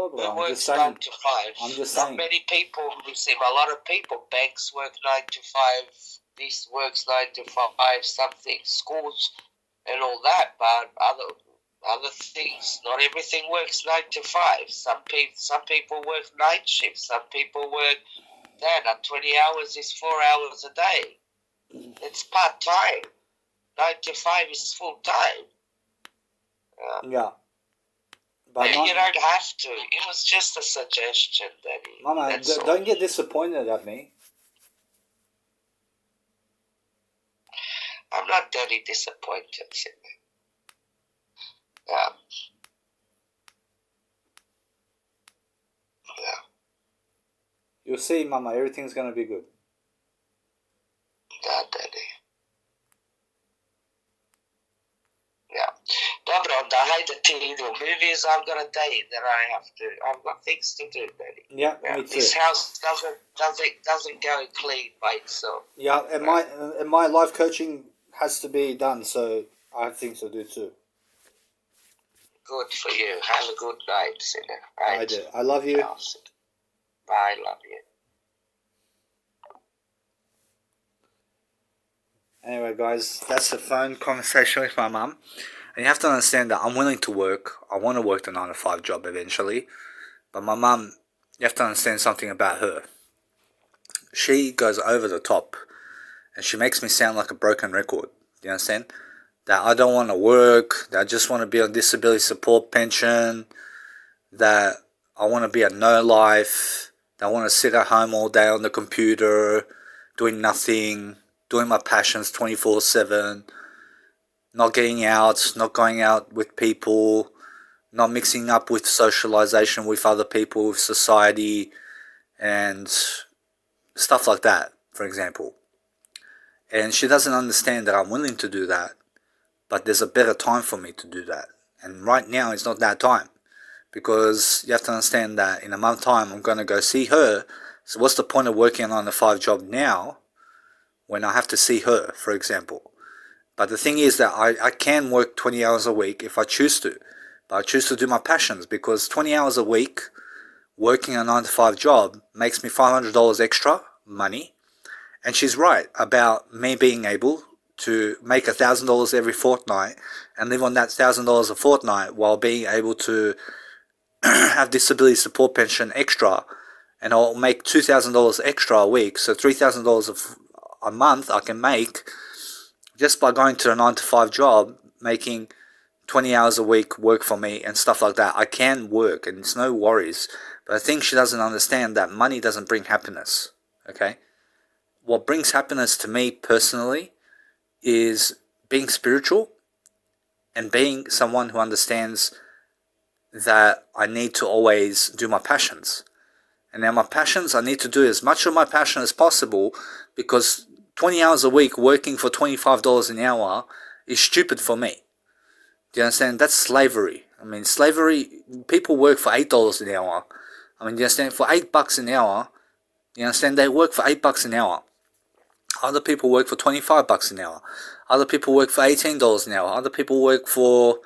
just saying. 9 to 5. I'm just saying. Not many people, we've seen a lot of people. Banks work 9 to 5. This works 9 to 5. Something. Schools and all that. But other things. Not everything works 9 to 5. Some people work night shifts. Some people work Dad, 20 hours is 4 hours a day. It's part-time. 9 to 5 is full-time. Yeah. But you don't have to. It was just a suggestion, Daddy. Mama, don't get disappointed at me. I'm not Daddy disappointed. Yeah. Yeah. You'll see, Mama, everything's going to be good. Yeah, Daddy. Yeah. Dobra, daj the TV movies. I've got a date that I have to. I've got things to do, Daddy. Yeah, me too. This house doesn't go clean by itself. Yeah, and my life coaching has to be done, so I have things to do too. Good for you. Have a good night, Sinner. Right? I do. I love you. I love you. Anyway, guys, that's the phone conversation with my mum. And you have to understand that I'm willing to work. I want to work the 9 to 5 job eventually. But my mum, you have to understand something about her. She goes over the top. And she makes me sound like a broken record. Do you understand? That I don't want to work. That I just want to be on disability support pension. That I want to be a no-life. That I want to sit at home all day on the computer. Doing nothing. Doing my passions 24/7. Not getting out. Not going out with people. Not mixing up with socialization with other people. With society. And stuff like that, for example. And she doesn't understand that I'm willing to do that. But there's a better time for me to do that. And right now it's not that time. Because you have to understand that in a month's time I'm going to go see her. So what's the point of working on a 5 job now when I have to see her, for example? But the thing is that I can work 20 hours a week if I choose to. But I choose to do my passions because 20 hours a week working a 9 to 5 job makes me $500 extra money. And she's right about me being able to make $1,000 every fortnight and live on that $1,000 a fortnight while being able to have disability support pension extra, and I'll make $2,000 extra a week, so $3,000 a month I can make just by going to a 9 to 5 job, making 20 hours a week work for me and stuff like that. I can work and it's no worries, but I think she doesn't understand that money doesn't bring happiness, okay? What brings happiness to me personally is being spiritual and being someone who understands that I need to always do my passions. And now my passions, I need to do as much of my passion as possible because 20 hours a week working for $25 an hour is stupid for me. Do you understand? That's slavery. I mean, slavery, people work for $8 an hour. I mean, do you understand? For $8 an hour, you understand? They work for $8 an hour. Other people work for $25 an hour. Other people work for $18 an hour. Other people work for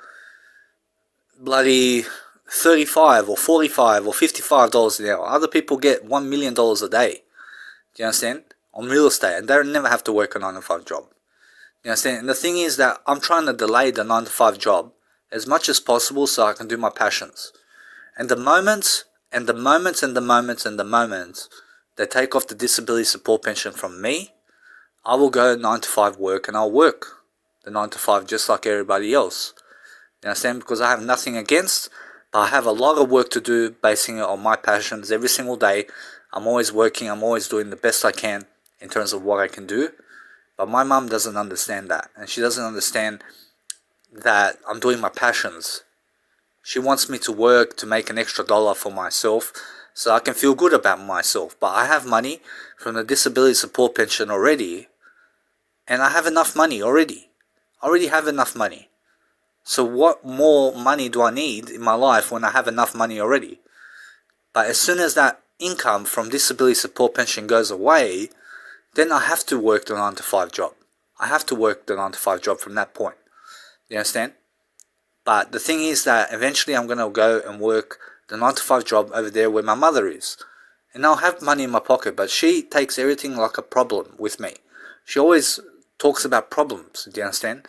bloody $35 or $45 or $55 an hour. Other people get $1 million a day. Do you understand? On real estate. And they never have to work a 9 to 5 job. You understand? And the thing is that I'm trying to delay the 9 to 5 job as much as possible so I can do my passions. And the moments they take off the disability support pension from me, I will go 9 to 5 work and I'll work the 9 to 5 just like everybody else. You understand? Because I have nothing against, but I have a lot of work to do basing it on my passions every single day. I'm always working, I'm always doing the best I can in terms of what I can do. But my mum doesn't understand that. And she doesn't understand that I'm doing my passions. She wants me to work to make an extra dollar for myself so I can feel good about myself. But I have money from the disability support pension already. And I have enough money already. I already have enough money. So what more money do I need in my life when I have enough money already? But as soon as that income from disability support pension goes away, then I have to work the 9 to 5 job. I have to work the 9 to 5 job from that point. You understand? But the thing is that eventually I'm going to go and work the 9 to 5 job over there where my mother is. And I'll have money in my pocket, but she takes everything like a problem with me. She always talks about problems, do you understand?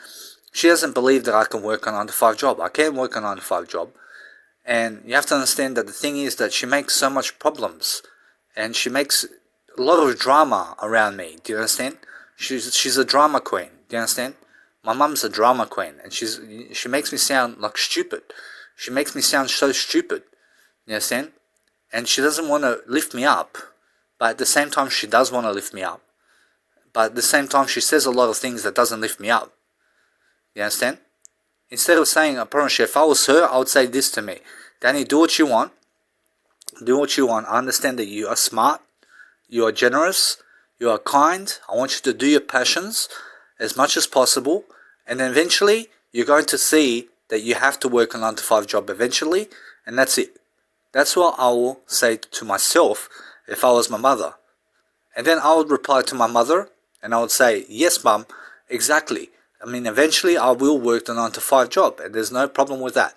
She doesn't believe that I can work a 9 to 5 job. I can work a 9 to 5 job. And you have to understand that the thing is that she makes so much problems. And she makes a lot of drama around me. Do you understand? She's a drama queen. Do you understand? My mum's a drama queen, and she makes me sound like stupid. She makes me sound so stupid. You understand? And she doesn't want to lift me up, but at the same time she does want to lift me up. But at the same time she says a lot of things that doesn't lift me up. You understand? Instead of saying, apparently, if I was her, I would say this to me: Danny, do what you want. Do what you want. I understand that you are smart, you are generous, you are kind. I want you to do your passions as much as possible, and then eventually you're going to see that you have to work a 9-to-5 job eventually, and that's it. That's what I will say to myself if I was my mother. And then I would reply to my mother, and I would say, yes, mum, exactly. I mean, eventually I will work the 9-to-5 job, and there's no problem with that.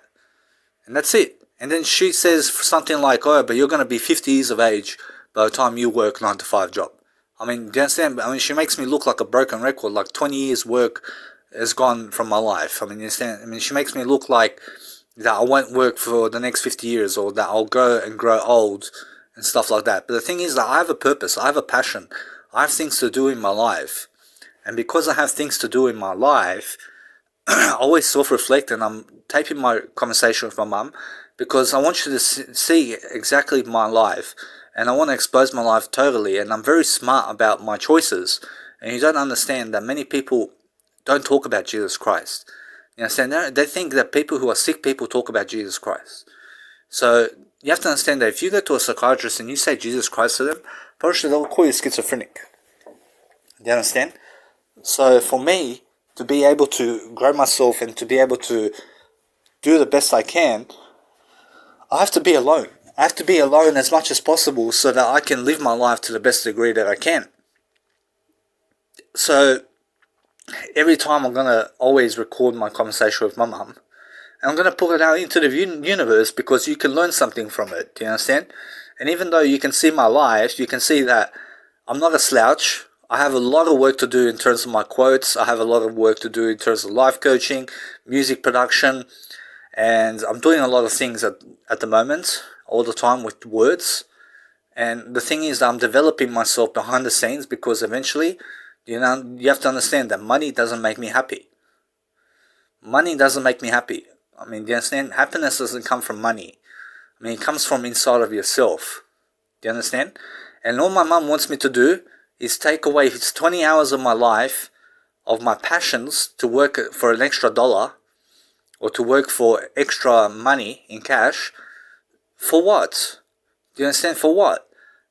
And that's it. And then she says something like, oh, but you're going to be 50 years of age by the time you work 9-to-5 job. I mean, do you understand? I mean, she makes me look like a broken record, like 20 years work has gone from my life. I mean, you understand? I mean, she makes me look like that I won't work for the next 50 years, or that I'll go and grow old and stuff like that. But the thing is that I have a purpose, I have a passion, I have things to do in my life. And because I have things to do in my life, I always self-reflect, and I'm taping my conversation with my mum because I want you to see exactly my life, and I want to expose my life totally, and I'm very smart about my choices. And you don't understand that many people don't talk about Jesus Christ. You understand? They think that people who are sick people talk about Jesus Christ. So you have to understand that if you go to a psychiatrist and you say Jesus Christ to them, first they'll call you schizophrenic. Do you understand? So for me to be able to grow myself and to be able to do the best I can, I have to be alone. I have to be alone as much as possible so that I can live my life to the best degree that I can. So every time I'm going to always record my conversation with my mum, and I'm going to put it out into the universe because you can learn something from it. Do you understand? And even though you can see my life, you can see that I'm not a slouch. I have a lot of work to do in terms of my quotes. I have a lot of work to do in terms of life coaching, music production, and I'm doing a lot of things at the moment, all the time with words. And the thing is that I'm developing myself behind the scenes because eventually, you have to understand that money doesn't make me happy. Money doesn't make me happy. I mean, do you understand? Happiness doesn't come from money. I mean, it comes from inside of yourself. Do you understand? And all my mum wants me to do is take away 20 hours of my life, of my passions, to work for an extra dollar, or to work for extra money in cash. For what? Do you understand? For what?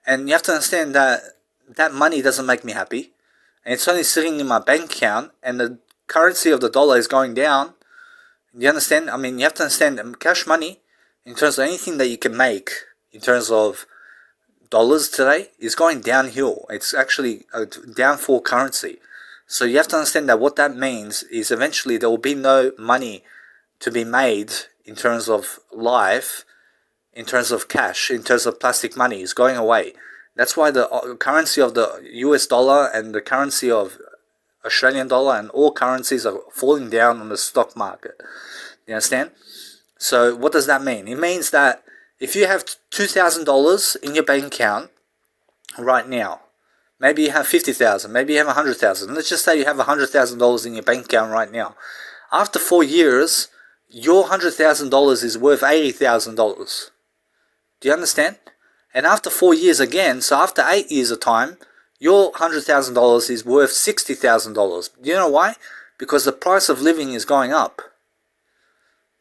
And you have to understand that that money doesn't make me happy. And it's only sitting in my bank account, and the currency of the dollar is going down. Do you understand? I mean, you have to understand cash money, in terms of anything that you can make, in terms of dollars today, is going downhill. It's actually a downfall currency. So you have to understand that what that means is eventually there will be no money to be made in terms of life, in terms of cash, in terms of plastic money is going away. That's why the currency of the US dollar and the currency of Australian dollar and all currencies are falling down on the stock market. You understand? So what does that mean? It means that if you have $2,000 in your bank account right now, maybe you have 50,000, maybe you have 100,000. Let's just say you have $100,000 in your bank account right now. After 4 years, your $100,000 is worth $80,000. Do you understand? And after 4 years again, so after 8 years of time, your $100,000 is worth $60,000. Do you know why? Because the price of living is going up.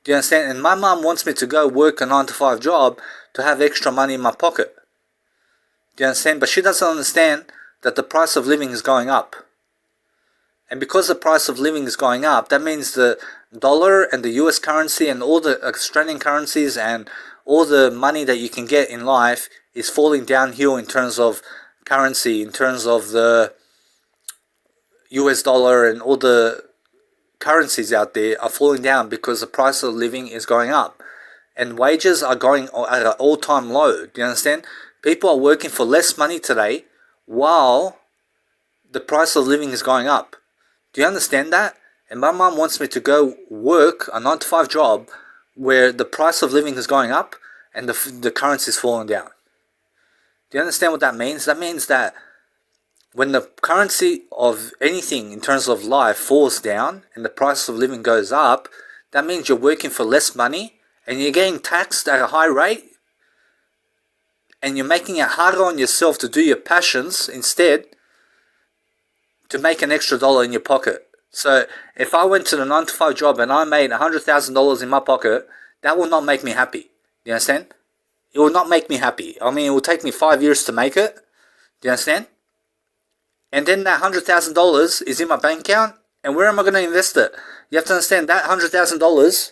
Do you understand? And my mum wants me to go work a 9-to-5 job to have extra money in my pocket. Do you understand? But she doesn't understand that the price of living is going up. And because the price of living is going up, that means the dollar and the US currency and all the Australian currencies and all the money that you can get in life is falling downhill in terms of currency, in terms of the US dollar, and all the currencies out there are falling down because the price of living is going up. And wages are going at an all-time low. Do you understand? People are working for less money today while the price of living is going up. Do you understand that? And my mum wants me to go work a 9-to-5 job where the price of living is going up and the currency is falling down. Do Do you understand what that means? That means that when the currency of anything in terms of life falls down and the price of living goes up, that means you're working for less money and you're getting taxed at a high rate, and you're making it harder on yourself to do your passions instead to make an extra dollar in your pocket. So if I went to the 9-to-5 job and I made $100,000 in my pocket, that will not make me happy. Do you understand? It will not make me happy. I mean, it will take me 5 years to make it. Do you understand? And then that $100,000 is in my bank account, and where am I going to invest it? You have to understand that $100,000,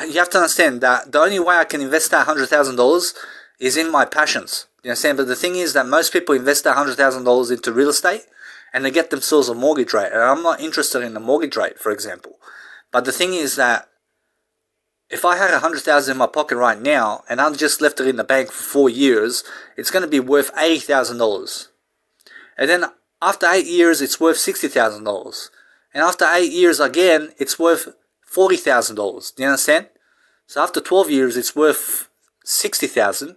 you have to understand that the only way I can invest that $100,000 is in my passions. You understand? But the thing is that most people invest that $100,000 into real estate and they get themselves a mortgage rate. And I'm not interested in the mortgage rate, for example. But the thing is that if I had $100,000 in my pocket right now and I just left it in the bank for 4 years, it's going to be worth $80,000. And then after 8 years, it's worth $60,000. And after 8 years again, it's worth $40,000. Do you understand? So after 12 years, it's worth $60,000. Do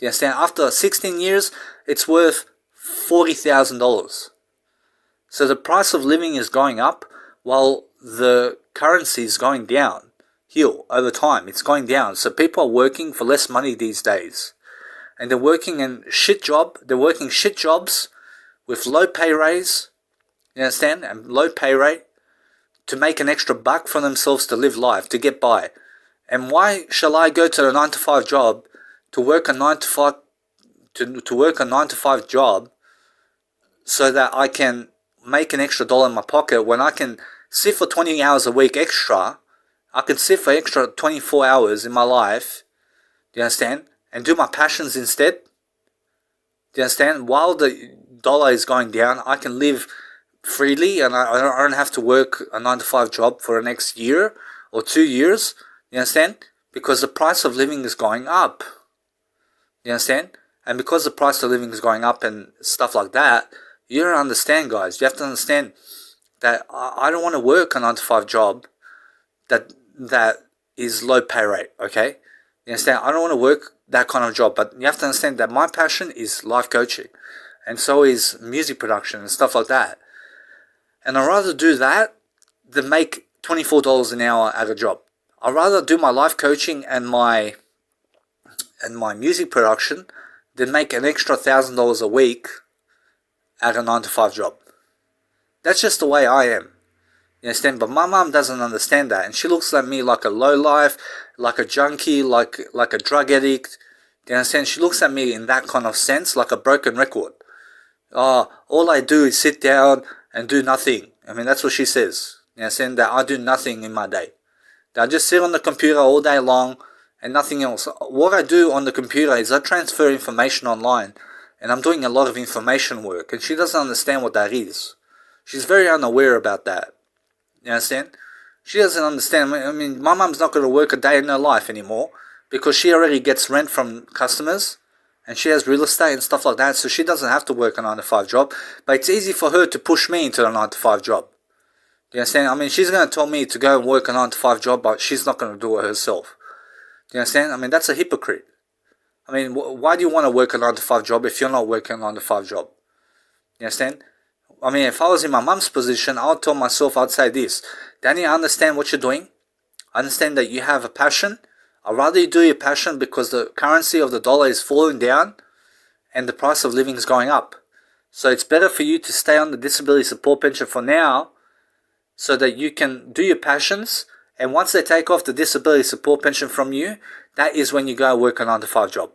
you understand? After 16 years, it's worth $40,000. So the price of living is going up while the currency is going down. Here, over time, it's going down. So people are working for less money these days. And they're working in shit jobs with low pay raise, you understand, and low pay rate to make an extra buck for themselves to live life, to get by. And why shall I go to the 9-to-5 job to work a 9-to-5 to work a 9-to-5 job so that I can make an extra dollar in my pocket when I can sit for 20 hours a week extra? I can sit for extra 24 hours in my life, do you understand, and do my passions instead. Do you understand? While the dollar is going down, I can live freely and I don't have to work a 9-to-5 job for the next year or 2 years. You understand? Because the price of living is going up. You understand? And because the price of living is going up and stuff like that, you don't understand, guys. You have to understand that I don't want to work a 9-to-5 job that is low pay rate, okay? You understand? I don't want to work that kind of job, but you have to understand that my passion is life coaching, and so is music production and stuff like that. And I'd rather do that than make $24 an hour at a job. I'd rather do my life coaching and my music production than make an extra $1,000 a week at a 9-to-5 job. That's just the way I am. You understand? But my mum doesn't understand that, and she looks at me like a lowlife, like a junkie, like a drug addict. Do you understand? She looks at me in that kind of sense, like a broken record. All I do is sit down and do nothing. I mean, that's what she says. You understand? That I do nothing in my day. That I just sit on the computer all day long and nothing else. What I do on the computer is I transfer information online, and I'm doing a lot of information work, and she doesn't understand what that is. She's very unaware about that. You understand? She doesn't understand. I mean, my mum's not going to work a day in her life anymore because she already gets rent from customers and she has real estate and stuff like that, so she doesn't have to work a 9-to-5 job. But it's easy for her to push me into a 9-to-5 job. Do you understand? I mean, she's going to tell me to go and work a 9-to-5 job, but she's not going to do it herself. Do you understand? I mean, that's a hypocrite. I mean, why do you want to work a 9-to-5 job if you're not working a 9-to-5 job? You understand? I mean, if I was in my mum's position, I would tell myself, I'd say this: Danny, I understand what you're doing. I understand that you have a passion. I'd rather you do your passion because the currency of the dollar is falling down and the price of living is going up. So it's better for you to stay on the disability support pension for now so that you can do your passions. And once they take off the disability support pension from you, that is when you go work a 9-to-5 job.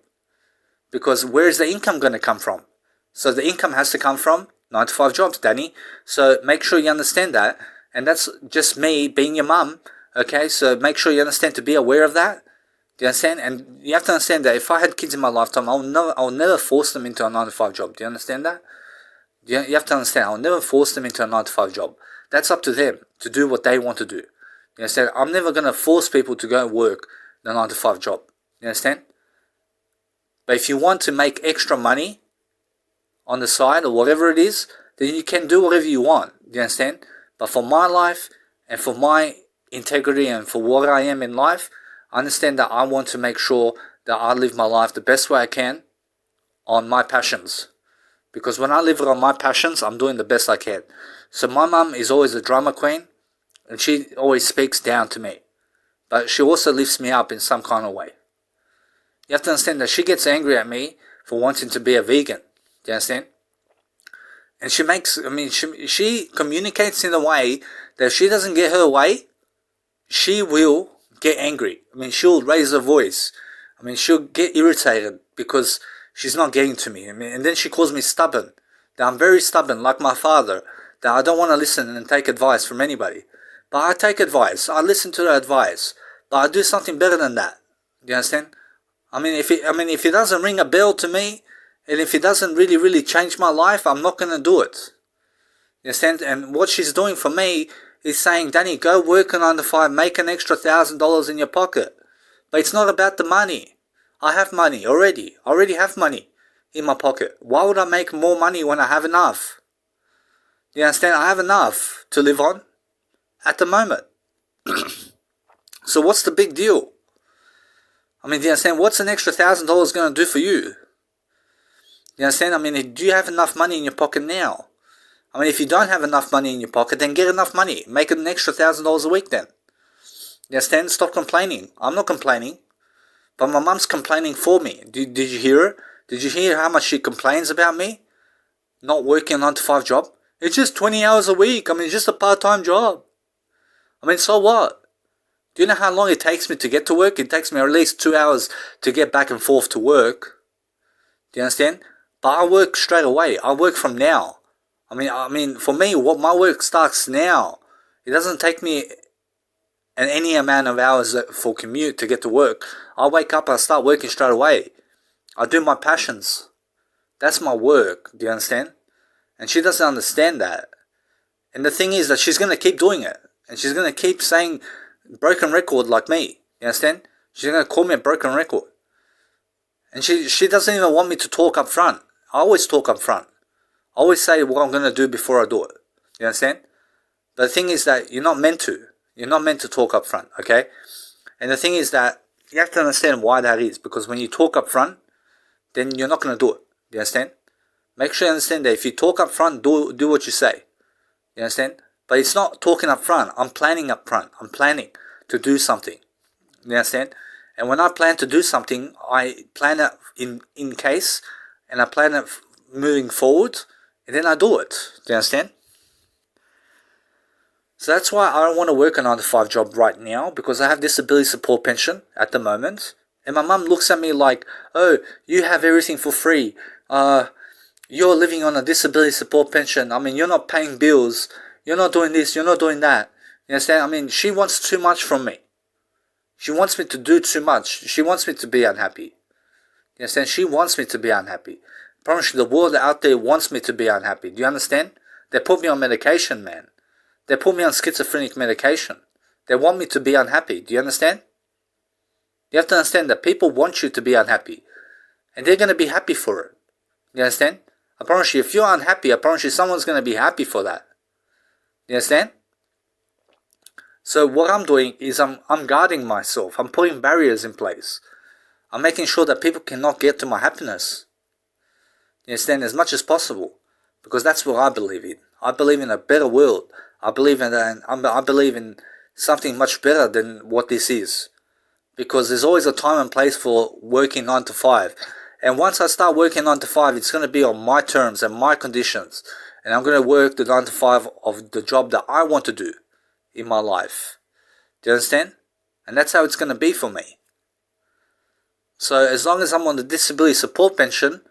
Because where is the income going to come from? So the income has to come from 9-to-5 jobs, Danny. So make sure you understand that. And that's just me being your mum. Okay, so make sure you understand to be aware of that. Do you understand? And you have to understand that if I had kids in my lifetime, I'll never force them into a 9-to-5 job. Do you understand that? You have to understand, I'll never force them into a 9-to-5 job. That's up to them to do what they want to do. You understand? I'm never going to force people to go and work the 9-to-5 job. You understand? But if you want to make extra money on the side or whatever it is, then you can do whatever you want. Do you understand? But for my life and for my integrity and for what I am in life, I understand that I want to make sure that I live my life the best way I can. on my passions. Because when I live it on my passions, I'm doing the best I can. So my mum is always a drama queen, and she always speaks down to me. But she also lifts me up in some kind of way. You have to understand that she gets angry at me for wanting to be a vegan. Do you understand? And she communicates in a way that if she doesn't get her way, she will get angry. She'll raise her voice. She'll get irritated because she's not getting to me. And then she calls me stubborn. That I'm very stubborn, like my father. That I don't want to listen and take advice from anybody. But I take advice. I listen to the advice. But I do something better than that. Do you understand? If it doesn't ring a bell to me, and if it doesn't really change my life, I'm not going to do it. You understand? And what she's doing for me is saying, Danny, go work a 9 to 5, make an extra $1,000 in your pocket. But it's not about the money. I have money already. I already have money in my pocket. Why would I make more money when I have enough? You understand? I have enough to live on at the moment. So what's the big deal? Do you understand? What's an extra $1,000 going to do for you? You understand? Do you have enough money in your pocket now? If you don't have enough money in your pocket, then get enough money. Make it an extra $1,000 a week then. You understand? Stop complaining. I'm not complaining. But my mum's complaining for me. Did you hear her? Did you hear how much she complains about me? Not working a 9 to 5 job? It's just 20 hours a week. It's just a part-time job. So what? Do you know how long it takes me to get to work? It takes me at least 2 hours to get back and forth to work. Do you understand? But I work straight away. I work from now. For me, what my work starts now. It doesn't take me any amount of hours for commute to get to work. I wake up, I start working straight away. I do my passions. That's my work. Do you understand? And she doesn't understand that. And the thing is that she's going to keep doing it. And she's going to keep saying broken record like me. You understand? She's going to call me a broken record. And she doesn't even want me to talk up front. I always talk up front. I always say what I'm going to do before I do it. You understand? But the thing is that you're not meant to. You're not meant to talk up front, okay? And the thing is that you have to understand why that is. Because when you talk up front, then you're not going to do it. Do you understand? Make sure you understand that if you talk up front, do what you say. You understand? But it's not talking up front. I'm planning up front. I'm planning to do something. You understand? And when I plan to do something, I plan it in case, and I plan it moving forward, and then I do it. Do you understand? So that's why I don't want to work a 9 to 5 job right now, because I have disability support pension at the moment. And my mum looks at me like, oh, you have everything for free. You're living on a disability support pension. You're not paying bills. You're not doing this. You're not doing that. You understand? She wants too much from me. She wants me to do too much. She wants me to be unhappy. You understand? She wants me to be unhappy. I promise you, the world out there wants me to be unhappy. Do you understand? They put me on medication, man. They put me on schizophrenic medication. They want me to be unhappy. Do you understand? You have to understand that people want you to be unhappy. And they're going to be happy for it. You understand? I promise you, if you're unhappy, I promise you someone's going to be happy for that. You understand? So what I'm doing is I'm guarding myself. I'm putting barriers in place. I'm making sure that people cannot get to my happiness. You understand? As much as possible. Because that's what I believe in. I believe in a better world. I believe in something much better than what this is. Because there's always a time and place for working 9 to 5. And once I start working 9 to 5, it's going to be on my terms and my conditions. And I'm going to work the 9 to 5 of the job that I want to do in my life. Do you understand? And that's how it's going to be for me. So as long as I'm on the disability support pension,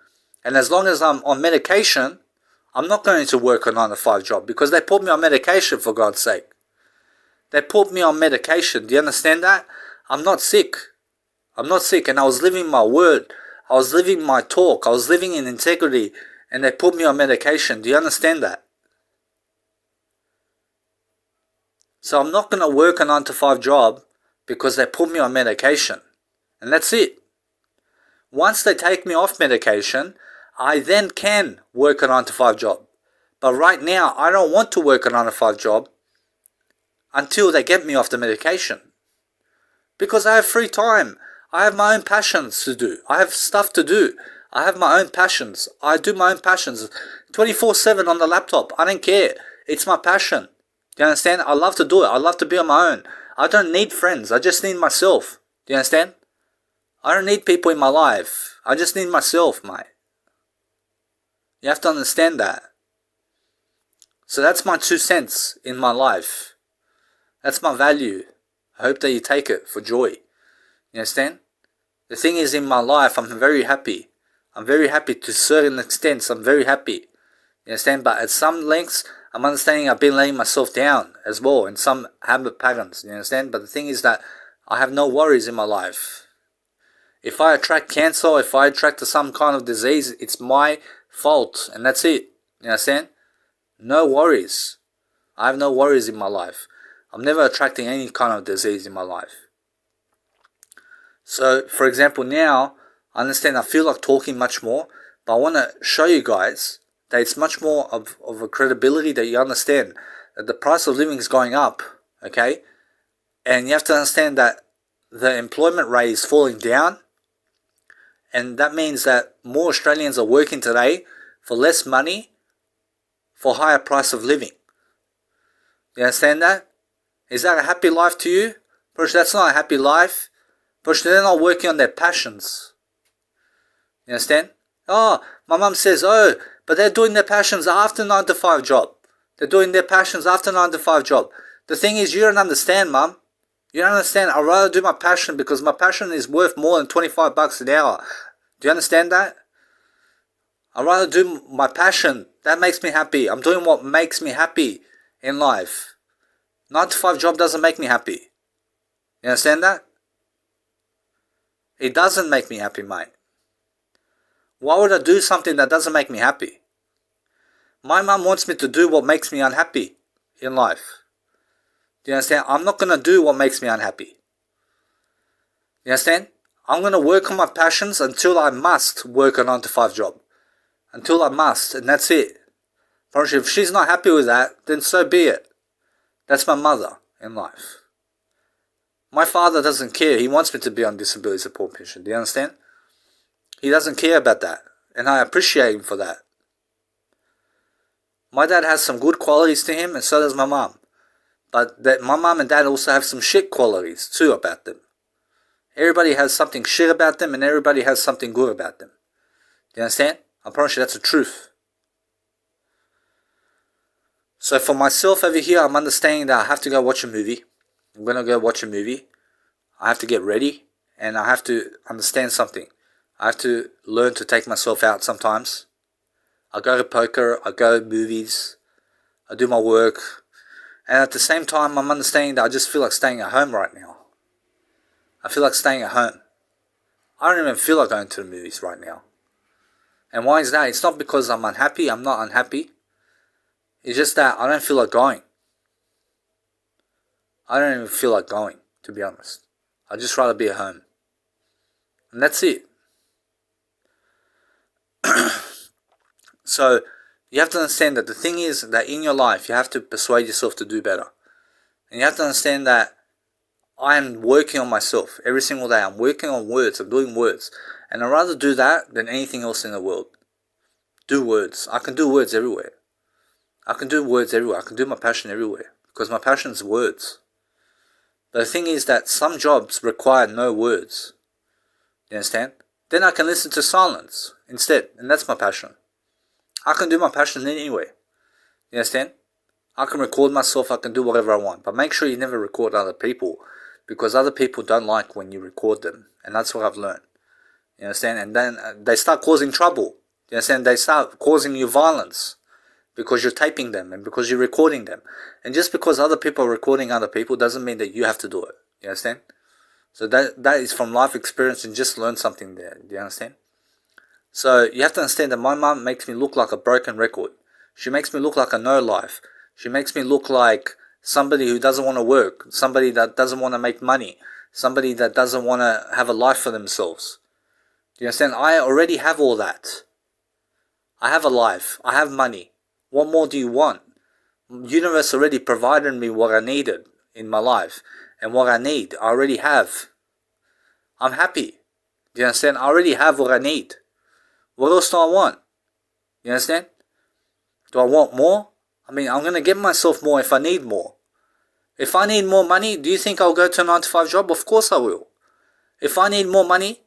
and as long as I'm on medication, I'm not going to work a 9 to 5 job, because they put me on medication, for God's sake. They put me on medication. Do you understand that? I'm not sick. I'm not sick, and I was living my word. I was living my talk. I was living in integrity, and they put me on medication. Do you understand that? So I'm not going to work a 9 to 5 job because they put me on medication. And that's it. Once they take me off medication, I then can work a 9 to 5 job. But right now, I don't want to work a 9 to 5 job until they get me off the medication. Because I have free time. I have my own passions to do. I have stuff to do. I have my own passions. I do my own passions 24/7 on the laptop. I don't care. It's my passion. Do you understand? I love to do it. I love to be on my own. I don't need friends. I just need myself. Do you understand? I don't need people in my life. I just need myself, mate. You have to understand that. So that's my 2 cents in my life. That's my value. I hope that you take it for joy. You understand? The thing is, in my life, I'm very happy. I'm very happy to certain extents. I'm very happy. You understand? But at some lengths, I'm understanding I've been letting myself down as well in some habit patterns. You understand? But the thing is that I have no worries in my life. If I attract cancer, if I attract some kind of disease, it's my fault. And that's it. You understand? No worries. I have no worries in my life. I'm never attracting any kind of disease in my life. So, for example, now, I understand I feel like talking much more, but I want to show you guys that it's much more of a credibility that you understand that the price of living is going up, okay? And you have to understand that the employment rate is falling down, and that means that more Australians are working today for less money for higher price of living. You understand that? Is that a happy life to you? But that's not a happy life. But they're not working on their passions. You understand? Oh, my mum says, oh, but they're doing their passions after 9 to 5 job. They're doing their passions after 9 to 5 job. The thing is, you don't understand, mum. You don't understand. I'd rather do my passion because my passion is worth more than $25 an hour. Do you understand that? I'd rather do my passion. That makes me happy. I'm doing what makes me happy in life. 9 to 5 job doesn't make me happy. You understand that? It doesn't make me happy, mate. Why would I do something that doesn't make me happy? My mum wants me to do what makes me unhappy in life. Do you understand? I'm not going to do what makes me unhappy. You understand? I'm going to work on my passions until I must work a 9 to 5 job. Until I must, and that's it. If she's not happy with that, then so be it. That's my mother in life. My father doesn't care. He wants me to be on disability support pension. Do you understand? He doesn't care about that. And I appreciate him for that. My dad has some good qualities to him, and so does my mom. But my mom and dad also have some shit qualities too about them. Everybody has something shit about them, and everybody has something good about them. Do you understand? I promise you that's the truth. So for myself over here, I'm understanding that I have to go watch a movie. I'm going to go watch a movie. I have to get ready, and I have to understand something. I have to learn to take myself out sometimes. I go to poker, I go to movies, I do my work, and at the same time I'm understanding that I just feel like staying at home right now. I feel like staying at home. I don't even feel like going to the movies right now. And why is that? It's not because I'm unhappy. I'm not unhappy. It's just that I don't feel like going. I don't even feel like going, to be honest. I'd just rather be at home. And that's it. So, you have to understand that the thing is that in your life, you have to persuade yourself to do better. And you have to understand that I am working on myself every single day. I'm working on words. I'm doing words. And I'd rather do that than anything else in the world. Do words. I can do words everywhere. I can do words everywhere. I can do my passion everywhere. Because my passion is words. But the thing is that some jobs require no words. You understand? Then I can listen to silence instead. And that's my passion. I can do my passion anywhere. You understand? I can record myself. I can do whatever I want. But make sure you never record other people. Because other people don't like when you record them. And that's what I've learned. You understand? And then they start causing trouble. You understand? They start causing you violence. Because you're taping them and because you're recording them. And just because other people are recording other people doesn't mean that you have to do it. You understand? So that is from life experience, and just learn something there. Do you understand? So you have to understand that my mum makes me look like a broken record. She makes me look like a no life. She makes me look like somebody who doesn't want to work. Somebody that doesn't want to make money. Somebody that doesn't want to have a life for themselves. Do you understand? I already have all that. I have a life. I have money. What more do you want? The universe already provided me what I needed in my life. And what I need, I already have. I'm happy. Do you understand? I already have what I need. What else do I want? You understand? Do I want more? I mean, I'm going to get myself more if I need more. If I need more money, do you think I'll go to a 9-to-5 job? Of course I will. If I need more money,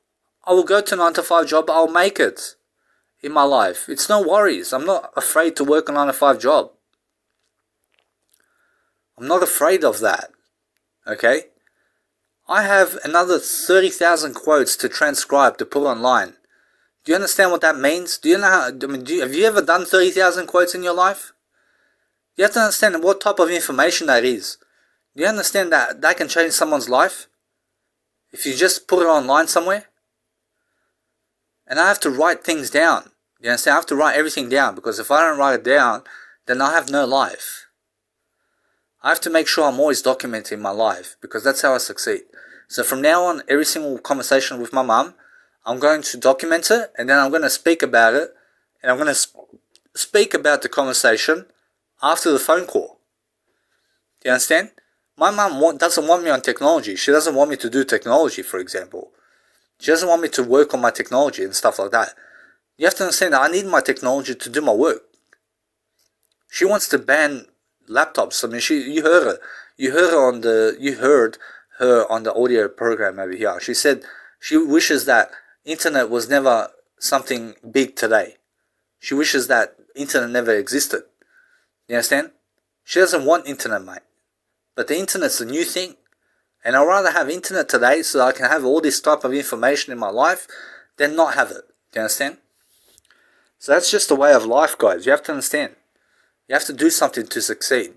I will go to a 9-to-5 job. I'll make it in my life. It's no worries. I'm not afraid to work a 9-to-5 job. I'm not afraid of that. Okay? I have another 30,000 quotes to transcribe to put online. Do you understand what that means? Do you know how, have you ever done 30,000 quotes in your life? You have to understand what type of information that is. Do you understand that that can change someone's life? If you just put it online somewhere? And I have to write things down. You understand? I have to write everything down, because if I don't write it down, then I have no life. I have to make sure I'm always documenting my life, because that's how I succeed. So from now on, every single conversation with my mum, I'm going to document it, and then I'm going to speak about it, and I'm going to speak about the conversation after the phone call. Do you understand? My mum doesn't want me on technology. She doesn't want me to do technology, for example. She doesn't want me to work on my technology and stuff like that. You have to understand that I need my technology to do my work. She wants to ban laptops. I mean, you heard her. You heard her on the audio program over here. She said she wishes that internet was never something big today. She wishes that internet never existed. You understand? She doesn't want internet, mate. But the internet's a new thing. And I'd rather have internet today so I can have all this type of information in my life than not have it. Do you understand? So that's just the way of life, guys. You have to understand. You have to do something to succeed.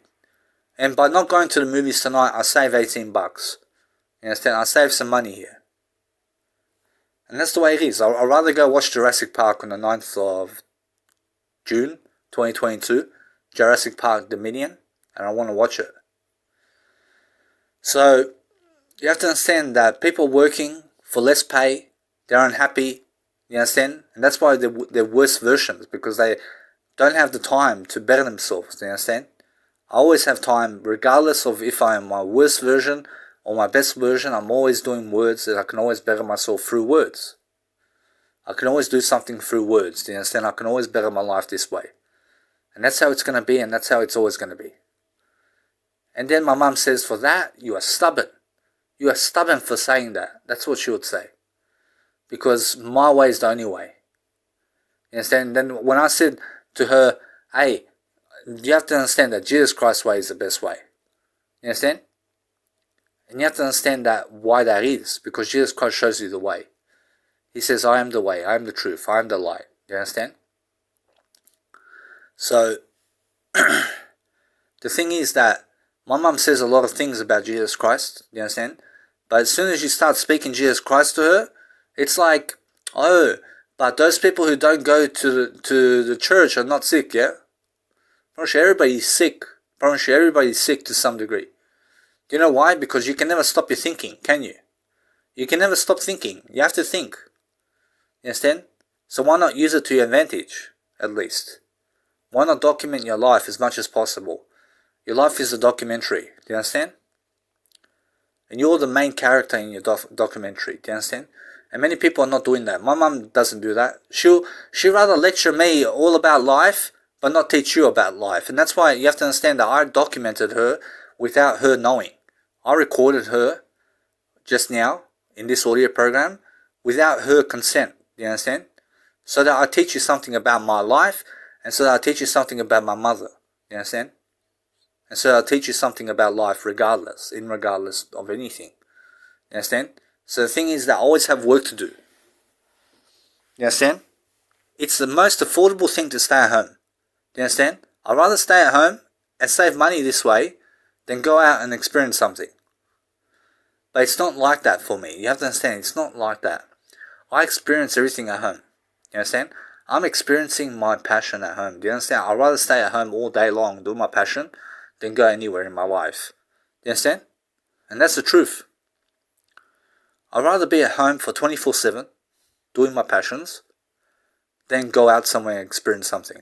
And by not going to the movies tonight, I save $18. You understand? I save some money here. And that's the way it is. I'd rather go watch Jurassic Park on the 9th of June 2022. Jurassic Park Dominion. And I want to watch it. So, you have to understand that people working for less pay, they're unhappy. You understand? And that's why they're worse versions. Because they don't have the time to better themselves. Do you understand? I always have time, regardless of if I am my worst version or my best version. I'm always doing words that I can always better myself through words. I can always do something through words. Do you understand? I can always better my life this way. And that's how it's going to be, and that's how it's always going to be. And then my mum says, for that, you are stubborn. You are stubborn for saying that. That's what she would say. Because my way is the only way. You understand? Then when I said to her, hey, you have to understand that Jesus Christ's way is the best way. You understand? And you have to understand that why that is. Because Jesus Christ shows you the way. He says, I am the way, I am the truth, I am the light. You understand? So, the thing is that my mum says a lot of things about Jesus Christ. You understand? But as soon as you start speaking Jesus Christ to her, it's like, oh, but those people who don't go to the church are not sick, yeah? Pretty everybody's sick. Pretty everybody's sick to some degree. Do you know why? Because you can never stop your thinking, can you? You can never stop thinking. You have to think. You understand? So why not use it to your advantage, at least? Why not document your life as much as possible? Your life is a documentary. Do you understand? And you're the main character in your documentary. Do you understand? And many people are not doing that. My mum doesn't do that. She'll rather lecture me all about life, but not teach you about life. And that's why you have to understand that I documented her without her knowing. I recorded her just now in this audio program without her consent. Do you understand? So that I teach you something about my life, and so that I teach you something about my mother. You understand? And so I'll teach you something about life regardless of anything. You understand? So the thing is that I always have work to do. You understand? It's the most affordable thing to stay at home. Do you understand? I'd rather stay at home and save money this way than go out and experience something. But it's not like that for me. You have to understand, it's not like that. I experience everything at home. You understand? I'm experiencing my passion at home. Do you understand? I'd rather stay at home all day long and do my passion than go anywhere in my life. Do you understand? And that's the truth. I'd rather be at home for 24/7 doing my passions than go out somewhere and experience something.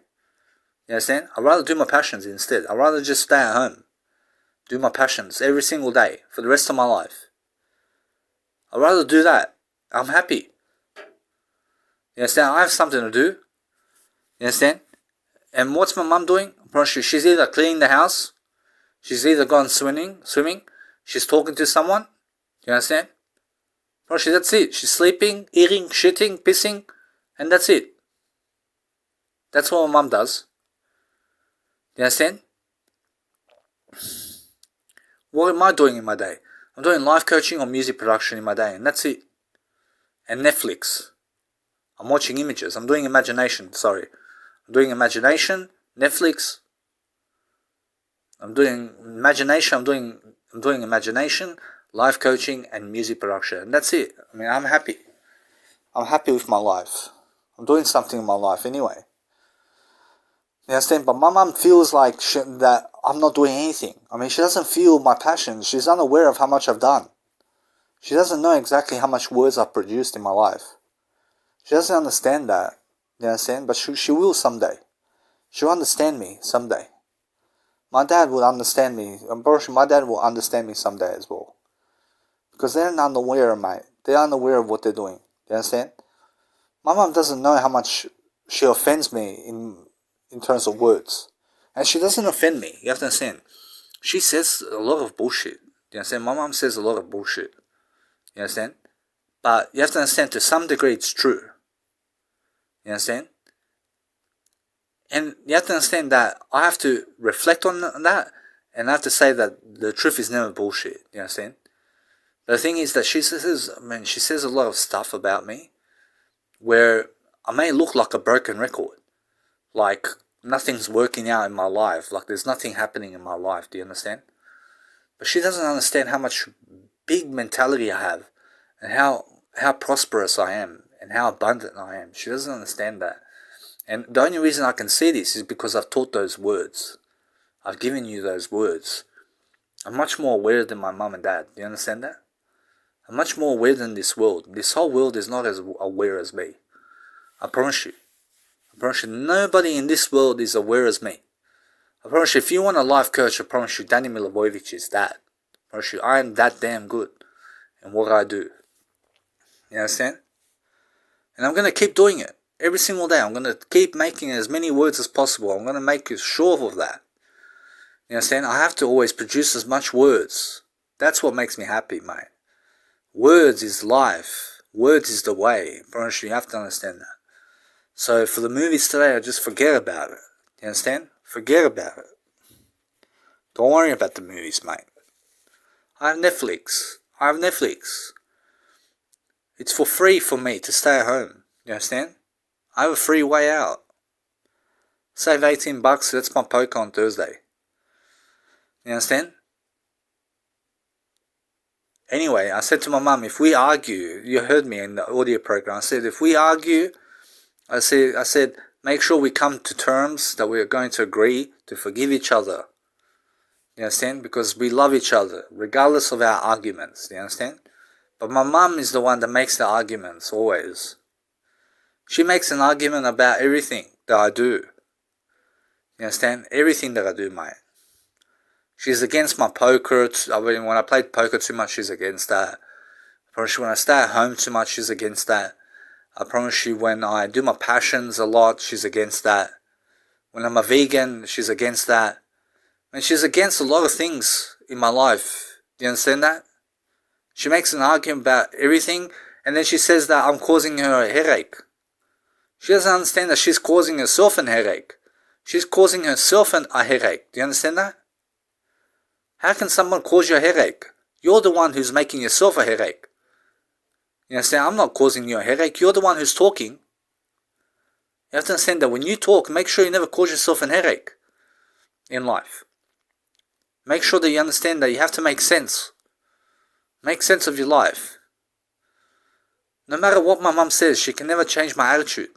You understand? I'd rather do my passions instead. I'd rather just stay at home, do my passions every single day for the rest of my life. I'd rather do that. I'm happy. You understand? I have something to do. You understand? And what's my mum doing? She's either cleaning the house, she's either gone swimming, she's talking to someone. You understand? That's it. She's sleeping, eating, shitting, pissing, and that's it. That's what my mum does. You understand? What am I doing in my day? I'm doing life coaching or music production in my day, and that's it. And Netflix. I'm watching images. I'm doing imagination, Netflix. I'm doing imagination, life coaching, and music production. And that's it. I mean, I'm happy. I'm happy with my life. I'm doing something in my life anyway. You understand? But my mum feels like that I'm not doing anything. I mean, she doesn't feel my passion. She's unaware of how much I've done. She doesn't know exactly how much words I've produced in my life. She doesn't understand that. You understand? But she will someday. She'll understand me someday. My dad will understand me. My dad will understand me someday as well. Because they're unaware, mate. They're unaware of what they're doing. You understand? My mum doesn't know how much she offends me in terms of words. And she doesn't offend me. You have to understand. She says a lot of bullshit. You understand? My mum says a lot of bullshit. You understand? But you have to understand, to some degree it's true. You understand? And you have to understand that I have to reflect on that, and I have to say that the truth is never bullshit. You understand? The thing is that she says a lot of stuff about me where I may look like a broken record. Like nothing's working out in my life. Like there's nothing happening in my life. Do you understand? But she doesn't understand how much big mentality I have and how prosperous I am and how abundant I am. She doesn't understand that. And the only reason I can see this is because I've taught those words. I've given you those words. I'm much more aware than my mum and dad. Do you understand that? I'm much more aware than this world. This whole world is not as aware as me. I promise you. I promise you, nobody in this world is aware as me. I promise you, if you want a life coach, I promise you, Danny Milivojevic is that. I promise you, I am that damn good in what I do. You understand? And I'm going to keep doing it. Every single day, I'm going to keep making as many words as possible. I'm going to make you sure of that. You understand? I have to always produce as much words. That's what makes me happy, mate. Words is life. Words is the way. You have to understand that. So for the movies today, I just forget about it. You understand? Forget about it. Don't worry about the movies, mate. I have Netflix. It's for free for me to stay at home. You understand? I have a free way out. Save $18, that's my poker on Thursday. You understand? Anyway, I said to my mum, if we argue, you heard me in the audio program, I said, if we argue, I said, make sure we come to terms that we are going to agree to forgive each other. You understand? Because we love each other, regardless of our arguments. You understand? But my mum is the one that makes the arguments, always. She makes an argument about everything that I do. You understand? Everything that I do, mate. She's against my poker. When I played poker too much, she's against that. I promise you, when I stay at home too much, she's against that. I promise you, when I do my passions a lot, she's against that. When I'm a vegan, she's against that. And she's against a lot of things in my life. Do you understand that? She makes an argument about everything, and then she says that I'm causing her a headache. She doesn't understand that she's causing herself a headache. She's causing herself a headache. Do you understand that? How can someone cause you a headache? You're the one who's making yourself a headache. You understand? I'm not causing you a headache. You're the one who's talking. You have to understand that when you talk, make sure you never cause yourself a headache in life. Make sure that you understand that you have to make sense. Make sense of your life. No matter what my mum says, she can never change my attitude.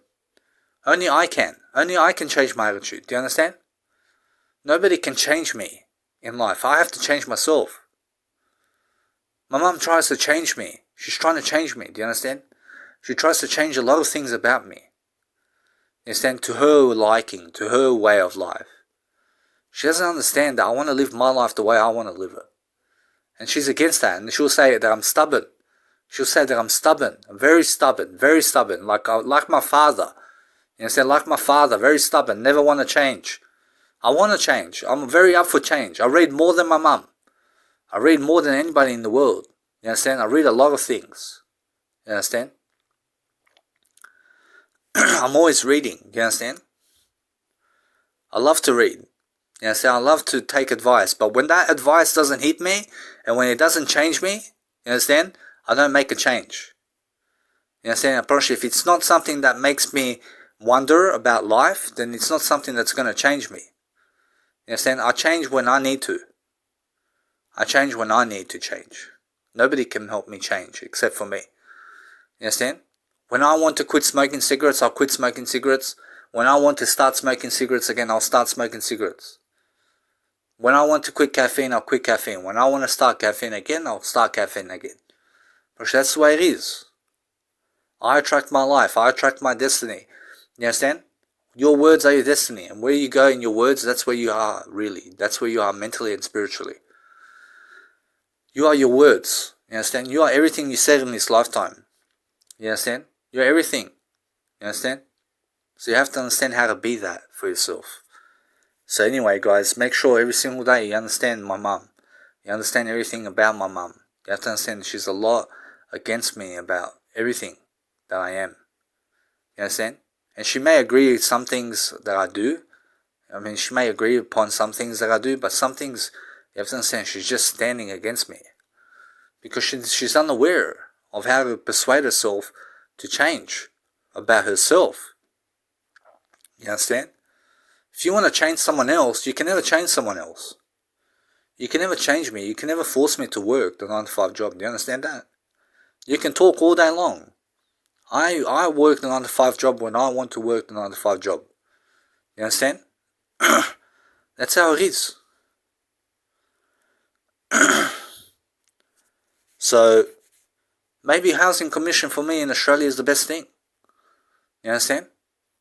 Only I can. Only I can change my attitude. Do you understand? Nobody can change me in life. I have to change myself. My mum tries to change me. She's trying to change me. Do you understand? She tries to change a lot of things about me. You understand? To her liking, to her way of life. She doesn't understand that I want to live my life the way I want to live it. And she's against that. And she'll say that I'm stubborn. She'll say that I'm stubborn, very stubborn, like my father. You understand? Like my father, very stubborn, never want to change. I want to change. I'm very up for change. I read more than my mum. I read more than anybody in the world. You understand? I read a lot of things. You understand? I'm always reading. You understand? I love to read. You understand? I love to take advice. But when that advice doesn't hit me, and when it doesn't change me, you understand? I don't make a change. You understand? Approach, if it's not something that makes me wonder about life, then it's not something that's going to change me. You understand? I change when I need to. I change when I need to change. Nobody can help me change except for me. You understand? When I want to quit smoking cigarettes, I'll quit smoking cigarettes. When I want to start smoking cigarettes again, I'll start smoking cigarettes. When I want to quit caffeine, I'll quit caffeine. When I want to start caffeine again, I'll start caffeine again. Because that's the way it is. I attract my life. I attract my destiny. You understand? Your words are your destiny. And where you go in your words, that's where you are, really. That's where you are mentally and spiritually. You are your words. You understand? You are everything you said in this lifetime. You understand? You're everything. You understand? So you have to understand how to be that for yourself. So anyway, guys, make sure every single day you understand my mum. You understand everything about my mum. You have to understand she's a lot against me about everything that I am. You understand? And she may agree with some things that I do. I mean, she may agree upon some things that I do, but some things, you have to understand, she's just standing against me. Because she's unaware of how to persuade herself to change about herself. You understand? If you want to change someone else, you can never change someone else. You can never change me. You can never force me to work the 9-to-5 job. Do you understand that? You can talk all day long. I work the 9-to-5 job when I want to work the 9-to-5 job. You understand? That's how it is. So, maybe housing commission for me in Australia is the best thing. You understand?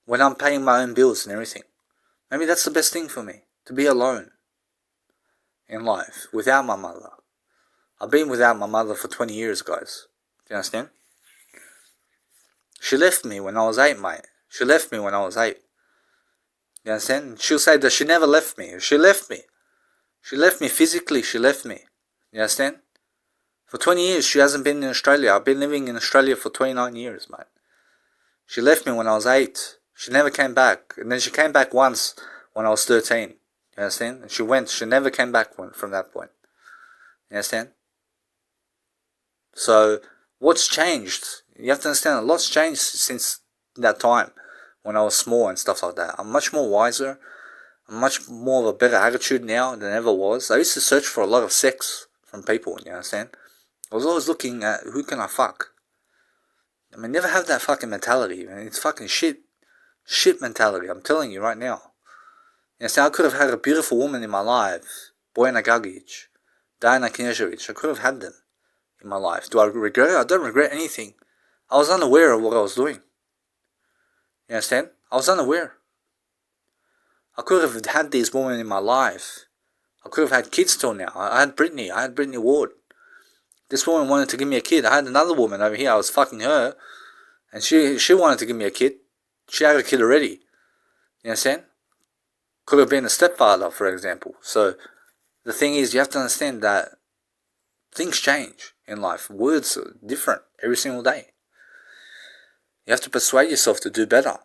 When I'm paying my own bills and everything. Maybe that's the best thing for me. To be alone. In life. Without my mother. I've been without my mother for 20 years, guys. Do you understand? She left me when I was 8, mate. She left me when I was 8. You understand? She'll say that she never left me. She left me. She left me physically. She left me. You understand? For 20 years, she hasn't been in Australia. I've been living in Australia for 29 years, mate. She left me when I was 8. She never came back. And then she came back once when I was 13. You understand? And she went. She never came back from that point. You understand? So, what's changed? You have to understand, a lot's changed since that time when I was small and stuff like that. I'm much more wiser. I'm much more of a better attitude now than ever was. I used to search for a lot of sex from people, you understand? I was always looking at who can I fuck. I mean, never have that fucking mentality, man. It's fucking shit. Shit mentality, I'm telling you right now. You understand? I could have had a beautiful woman in my life. Bojana Gagic. Diana Knežević. I could have had them in my life. Do I regret it? I don't regret anything. I was unaware of what I was doing. You understand? I was unaware. I could have had these women in my life. I could have had kids till now. I had Brittany. I had Brittany Ward. This woman wanted to give me a kid. I had another woman over here. I was fucking her. And she wanted to give me a kid. She had a kid already. You understand? Could have been a stepfather, for example. So, the thing is, you have to understand that things change in life. Words are different every single day. You have to persuade yourself to do better.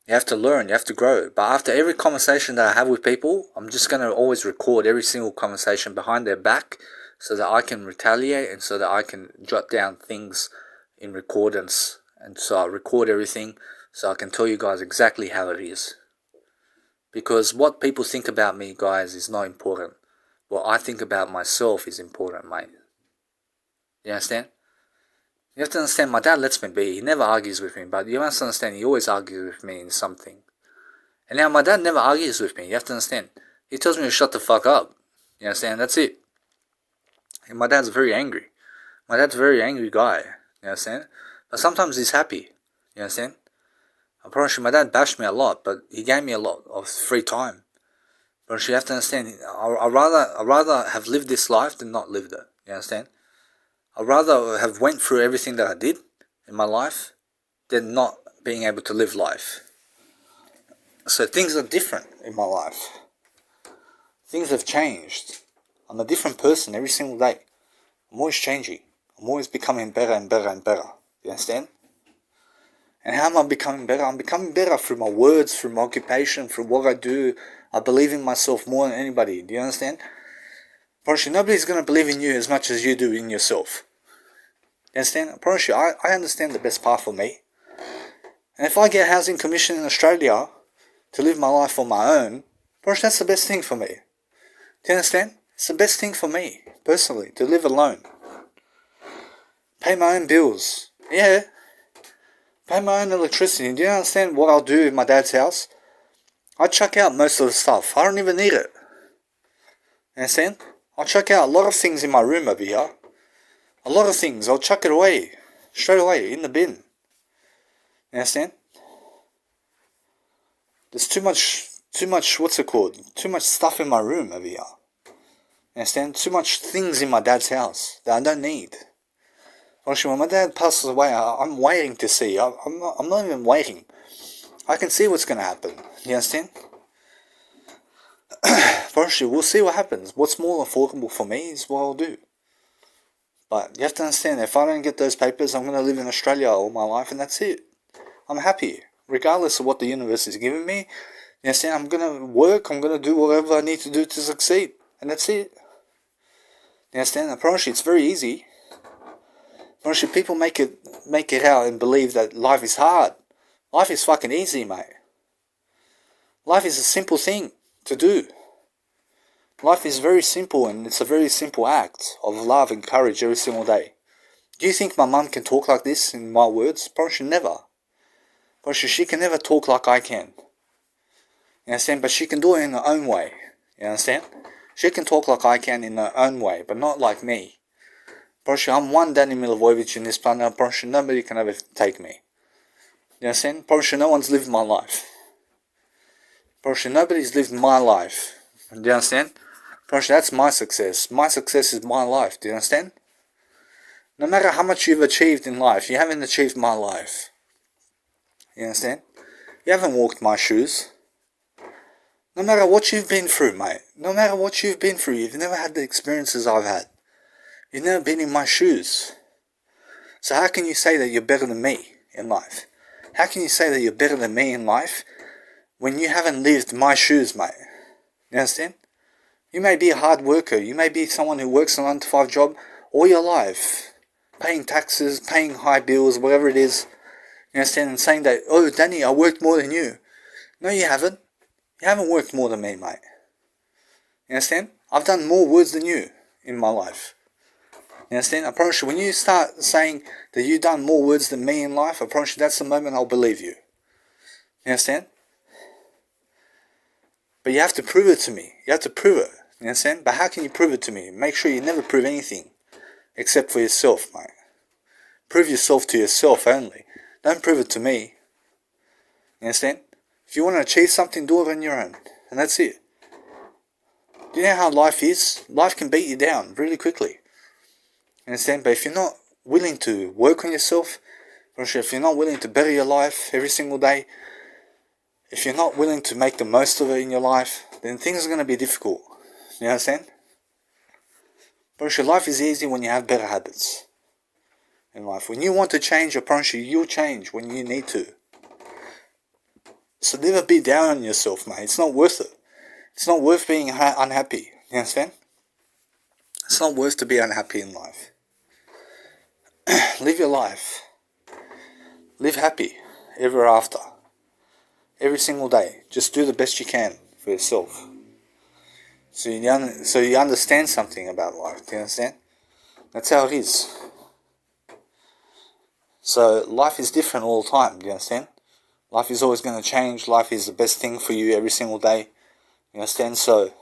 You have to learn, you have to grow. But after every conversation that I have with people, I'm just going to always record every single conversation behind their back so that I can retaliate and so that I can jot down things in recordance. And so I record everything so I can tell you guys exactly how it is. Because what people think about me, guys, is not important. What I think about myself is important, mate. You understand? You have to understand, my dad lets me be. He never argues with me, but you must understand, he always argues with me in something. And now my dad never argues with me. You have to understand. He tells me to shut the fuck up. You understand? That's it. And my dad's very angry. My dad's a very angry guy. You understand? But sometimes he's happy. You understand? I promise you, my dad bashed me a lot, but he gave me a lot of free time. But you have to understand, I'd rather have lived this life than not lived it. You understand? I'd rather have went through everything that I did in my life than not being able to live life. So things are different in my life. Things have changed. I'm a different person every single day. I'm always changing. I'm always becoming better and better and better. You understand? And how am I becoming better? I'm becoming better through my words, through my occupation, through what I do. I believe in myself more than anybody. Do you understand? Promise you, nobody's going to believe in you as much as you do in yourself. You understand? I promise you, I understand the best path for me. And if I get housing commission in Australia to live my life on my own, promise that's the best thing for me. Do you understand? It's the best thing for me, personally, to live alone. Pay my own bills. Yeah. Pay my own electricity. Do you understand what I'll do in my dad's house? I chuck out most of the stuff. I don't even need it. You understand? I'll chuck out a lot of things in my room over here. A lot of things. I'll chuck it away. Straight away. In the bin. You understand? There's too much, what's it called? Too much stuff in my room over here. You understand? Too much things in my dad's house that I don't need. Actually, when my dad passes away, I'm waiting to see. I'm not even waiting. I can see what's going to happen. You understand? Actually, we'll see what happens. What's more affordable for me is what I'll do. But you have to understand, if I don't get those papers, I'm going to live in Australia all my life, and that's it. I'm happy, regardless of what the universe is giving me. You understand? I'm going to work. I'm going to do whatever I need to do to succeed, and that's it. You understand? I promise you, it's very easy. Honestly, people make it out and believe that life is hard. Life is fucking easy, mate. Life is a simple thing to do. Life is very simple, and it's a very simple act of love and courage every single day. Do you think my mum can talk like this in my words? Probably never. Probably she can never talk like I can. You understand? But she can do it in her own way. You understand? She can talk like I can in her own way, but not like me. Probably I'm one Danny Milivojevic in this planet. Probably nobody can ever take me. You understand? Probably no one's lived my life. Probably nobody's lived my life. Do you understand? Probably that's my success. My success is my life. Do you understand? No matter how much you've achieved in life, you haven't achieved my life. You understand? You haven't walked my shoes. No matter what you've been through, mate. No matter what you've been through, you've never had the experiences I've had. You've never been in my shoes. So how can you say that you're better than me in life? How can you say that you're better than me in life when you haven't lived my shoes, mate? You understand? You may be a hard worker. You may be someone who works a 9-to-5 job all your life. Paying taxes, paying high bills, whatever it is. You understand? And saying that, oh, Danny, I worked more than you. No, you haven't. You haven't worked more than me, mate. You understand? I've done more words than you in my life. You understand? I promise you, when you start saying that you've done more words than me in life, I promise you that's the moment I'll believe you. You understand? But you have to prove it to me. You have to prove it. You understand? But how can you prove it to me? Make sure you never prove anything except for yourself, mate. Prove yourself to yourself only. Don't prove it to me. You understand? If you want to achieve something, do it on your own. And that's it. Do you know how life is? Life can beat you down really quickly. You understand? But if you're not willing to work on yourself, if you're not willing to better your life every single day, if you're not willing to make the most of it in your life, then things are going to be difficult. You understand? But your life is easy when you have better habits in life. When you want to change, I promise you, you'll change when you need to. So never be down on yourself, mate. It's not worth it. It's not worth being unhappy. You understand? It's not worth to be unhappy in life. Live your life. Live happy ever after. Every single day. Just do the best you can for yourself. So you understand something about life. Do you understand? That's how it is. So life is different all the time. Do you understand? Life is always going to change. Life is the best thing for you every single day. You understand? So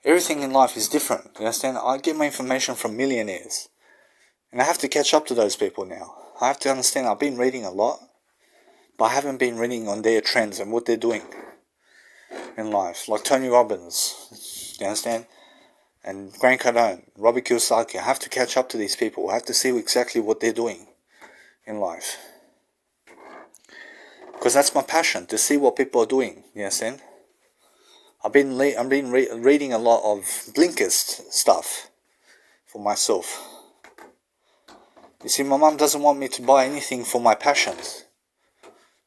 everything in life is different. You understand? I get my information from millionaires. And I have to catch up to those people now. I have to understand I've been reading a lot, but I haven't been reading on their trends and what they're doing in life. Like Tony Robbins. You understand? and Grant Cardone, Robert Kiyosaki. I have to catch up to these people. I have to see exactly what they're doing in life. Because that's my passion, to see what people are doing, you understand? I've been reading a lot of Blinkist stuff for myself. You see, my mum doesn't want me to buy anything for my passions.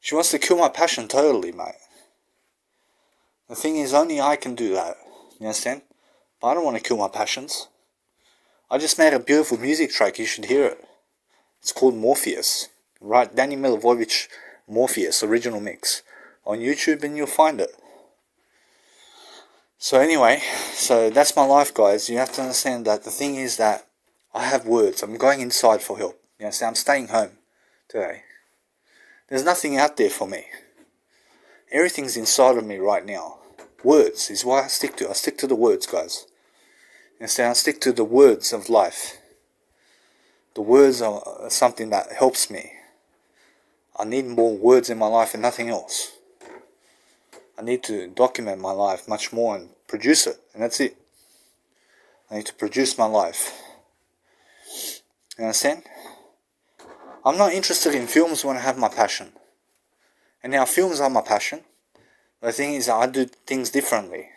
She wants to kill my passion totally, mate. The thing is, only I can do that, you understand? But I don't want to kill my passions. I just made a beautiful music track, you should hear it. It's called Morpheus. Right, Danny Milivojevic Morpheus, original mix. On YouTube, and you'll find it. So anyway, so that's my life, guys. You have to understand that the thing is that I have words. I'm going inside for help. You understand? I'm staying home today. There's nothing out there for me. Everything's inside of me right now. Words is what I stick to. I stick to the words, guys. You understand? I stick to the words of life. The words are something that helps me. I need more words in my life and nothing else. I need to document my life much more and produce it, and that's it. I need to produce my life. You understand? I'm not interested in films when I have my passion. And now films are my passion. The thing is, I do things differently.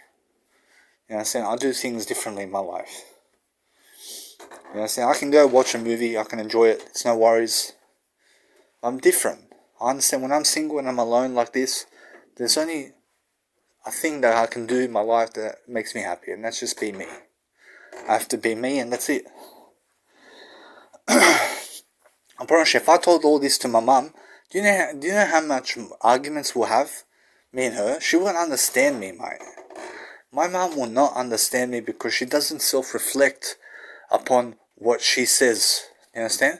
You understand? I do things differently in my life. You understand? I can go watch a movie, I can enjoy it, it's no worries. I'm different. I understand when I'm single and I'm alone like this, there's only a thing that I can do in my life that makes me happy, and that's just be me. I have to be me, and that's it. I'm pretty sure if I told all this to my mum, do you know how much arguments we'll have? Me and her? She won't understand me, mate. My mum will not understand me because she doesn't self-reflect upon what she says. You understand?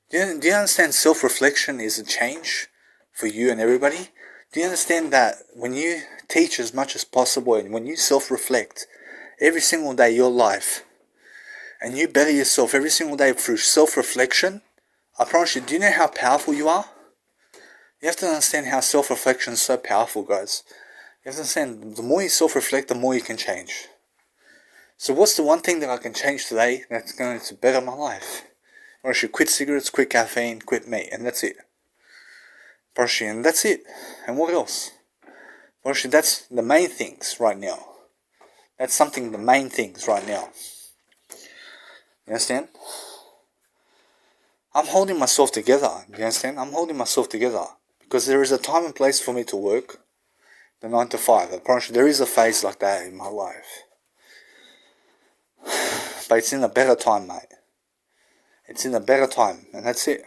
Do you understand self-reflection is a change for you and everybody? Do you understand that when you teach as much as possible and when you self-reflect every single day your life and you better yourself every single day through self-reflection, I promise you, do you know how powerful you are? You have to understand how self-reflection is so powerful, guys. You have to understand, the more you self-reflect, the more you can change. So what's the one thing that I can change today that's going to better my life? Or I should quit cigarettes, quit caffeine, quit meat, and that's it. Partially, and that's it. And what else? Partially, that's the main things right now. That's the main things right now. You understand? I'm holding myself together. You understand? I'm holding myself together. Because there is a time and place for me to work. The 9 to 5. I promise you, there is a phase like that in my life. But it's in a better time, mate. It's in a better time, and that's it.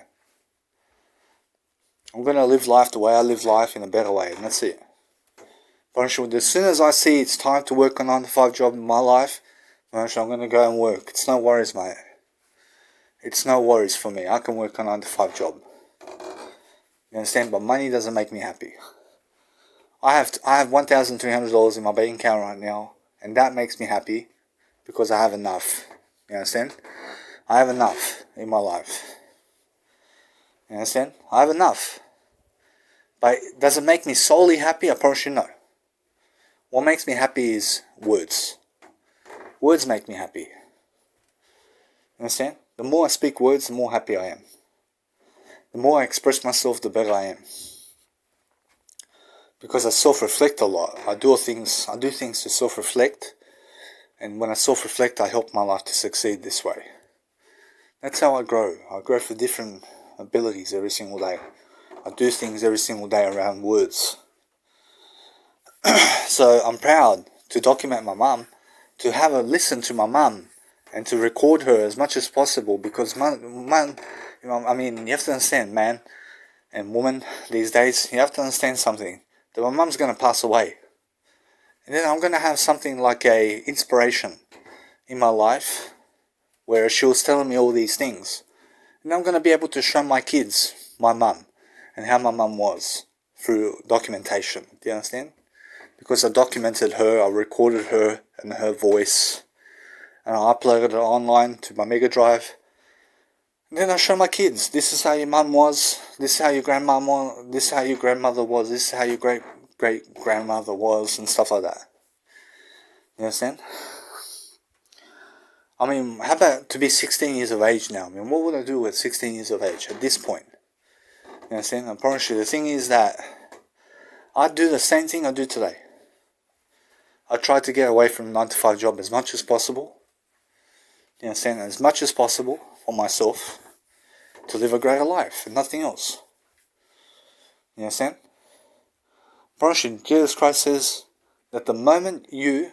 I'm going to live life the way I live life in a better way, and that's it. But as soon as I see it's time to work a 9 to 5 job in my life, I'm going to go and work. It's no worries, mate. It's no worries for me. I can work a 9 to 5 job. You understand? But money doesn't make me happy. I have $1,300 in my bank account right now, and that makes me happy because I have enough. You understand? I have enough in my life. You understand? I have enough. But does it make me solely happy? I promise you no. What makes me happy is words. Words make me happy. You understand? The more I speak words, the more happy I am. The more I express myself, the better I am. Because I self-reflect a lot. I do things to self-reflect. And when I self-reflect, I help my life to succeed this way. That's how I grow. I grow for different abilities every single day. I do things every single day around words. So I'm proud to document my mum, to have a listen to my mum, and to record her as much as possible, because man, you have to understand, man and woman these days, you have to understand something, that my mum's going to pass away. And then I'm going to have something like a inspiration in my life, where she was telling me all these things. And I'm going to be able to show my kids, my mum, and how my mum was, through documentation. Do you understand? Because I documented her, I recorded her and her voice, and I uploaded it online to my Mega Drive. And then I show my kids, this is how your mum was, this is how your grandmom was, this is how your grandmother was, this is how your great-great-grandmother was, and stuff like that. You understand? I mean, how about to be 16 years of age now? I mean, what would I do at 16 years of age at this point? You understand? I promise you, the thing is that I do the same thing I do today. I try to get away from 9 to 5 job as much as possible. You understand? As much as possible for myself to live a greater life and nothing else. You understand? I promise you, Jesus Christ says that the moment you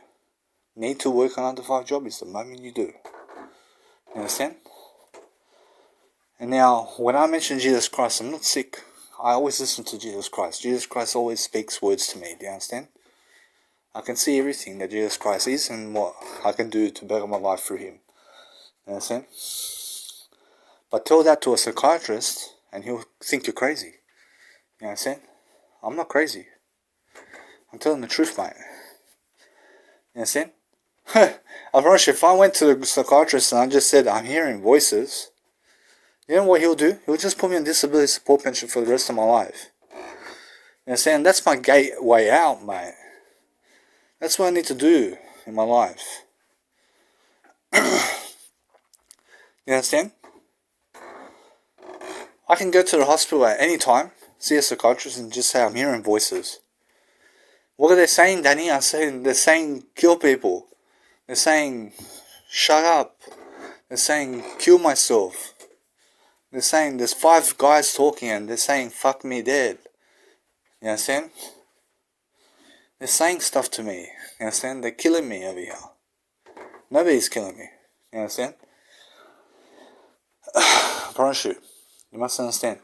need to work a 9 to 5 job is the moment you do. You understand? And now, when I mention Jesus Christ, I'm not sick. I always listen to Jesus Christ. Jesus Christ always speaks words to me. Do you understand? I can see everything that Jesus Christ is and what I can do to better my life through Him. You understand? But tell that to a psychiatrist and he'll think you're crazy. You understand? I'm not crazy. I'm telling the truth, mate. You understand? I promise you, if I went to the psychiatrist and I just said, I'm hearing voices, you know what he'll do? He'll just put me on disability support pension for the rest of my life. You understand? That's my gateway out, mate. That's what I need to do in my life. You understand? I can go to the hospital at any time, see a psychiatrist and just say I'm hearing voices. What are they saying, Danny? They're saying kill people. They're saying shut up. They're saying kill myself. They're saying there's 5 guys talking and they're saying fuck me dead. You understand? They're saying stuff to me. You understand? They're killing me over here. Nobody's killing me. You understand? I promise you. You must understand.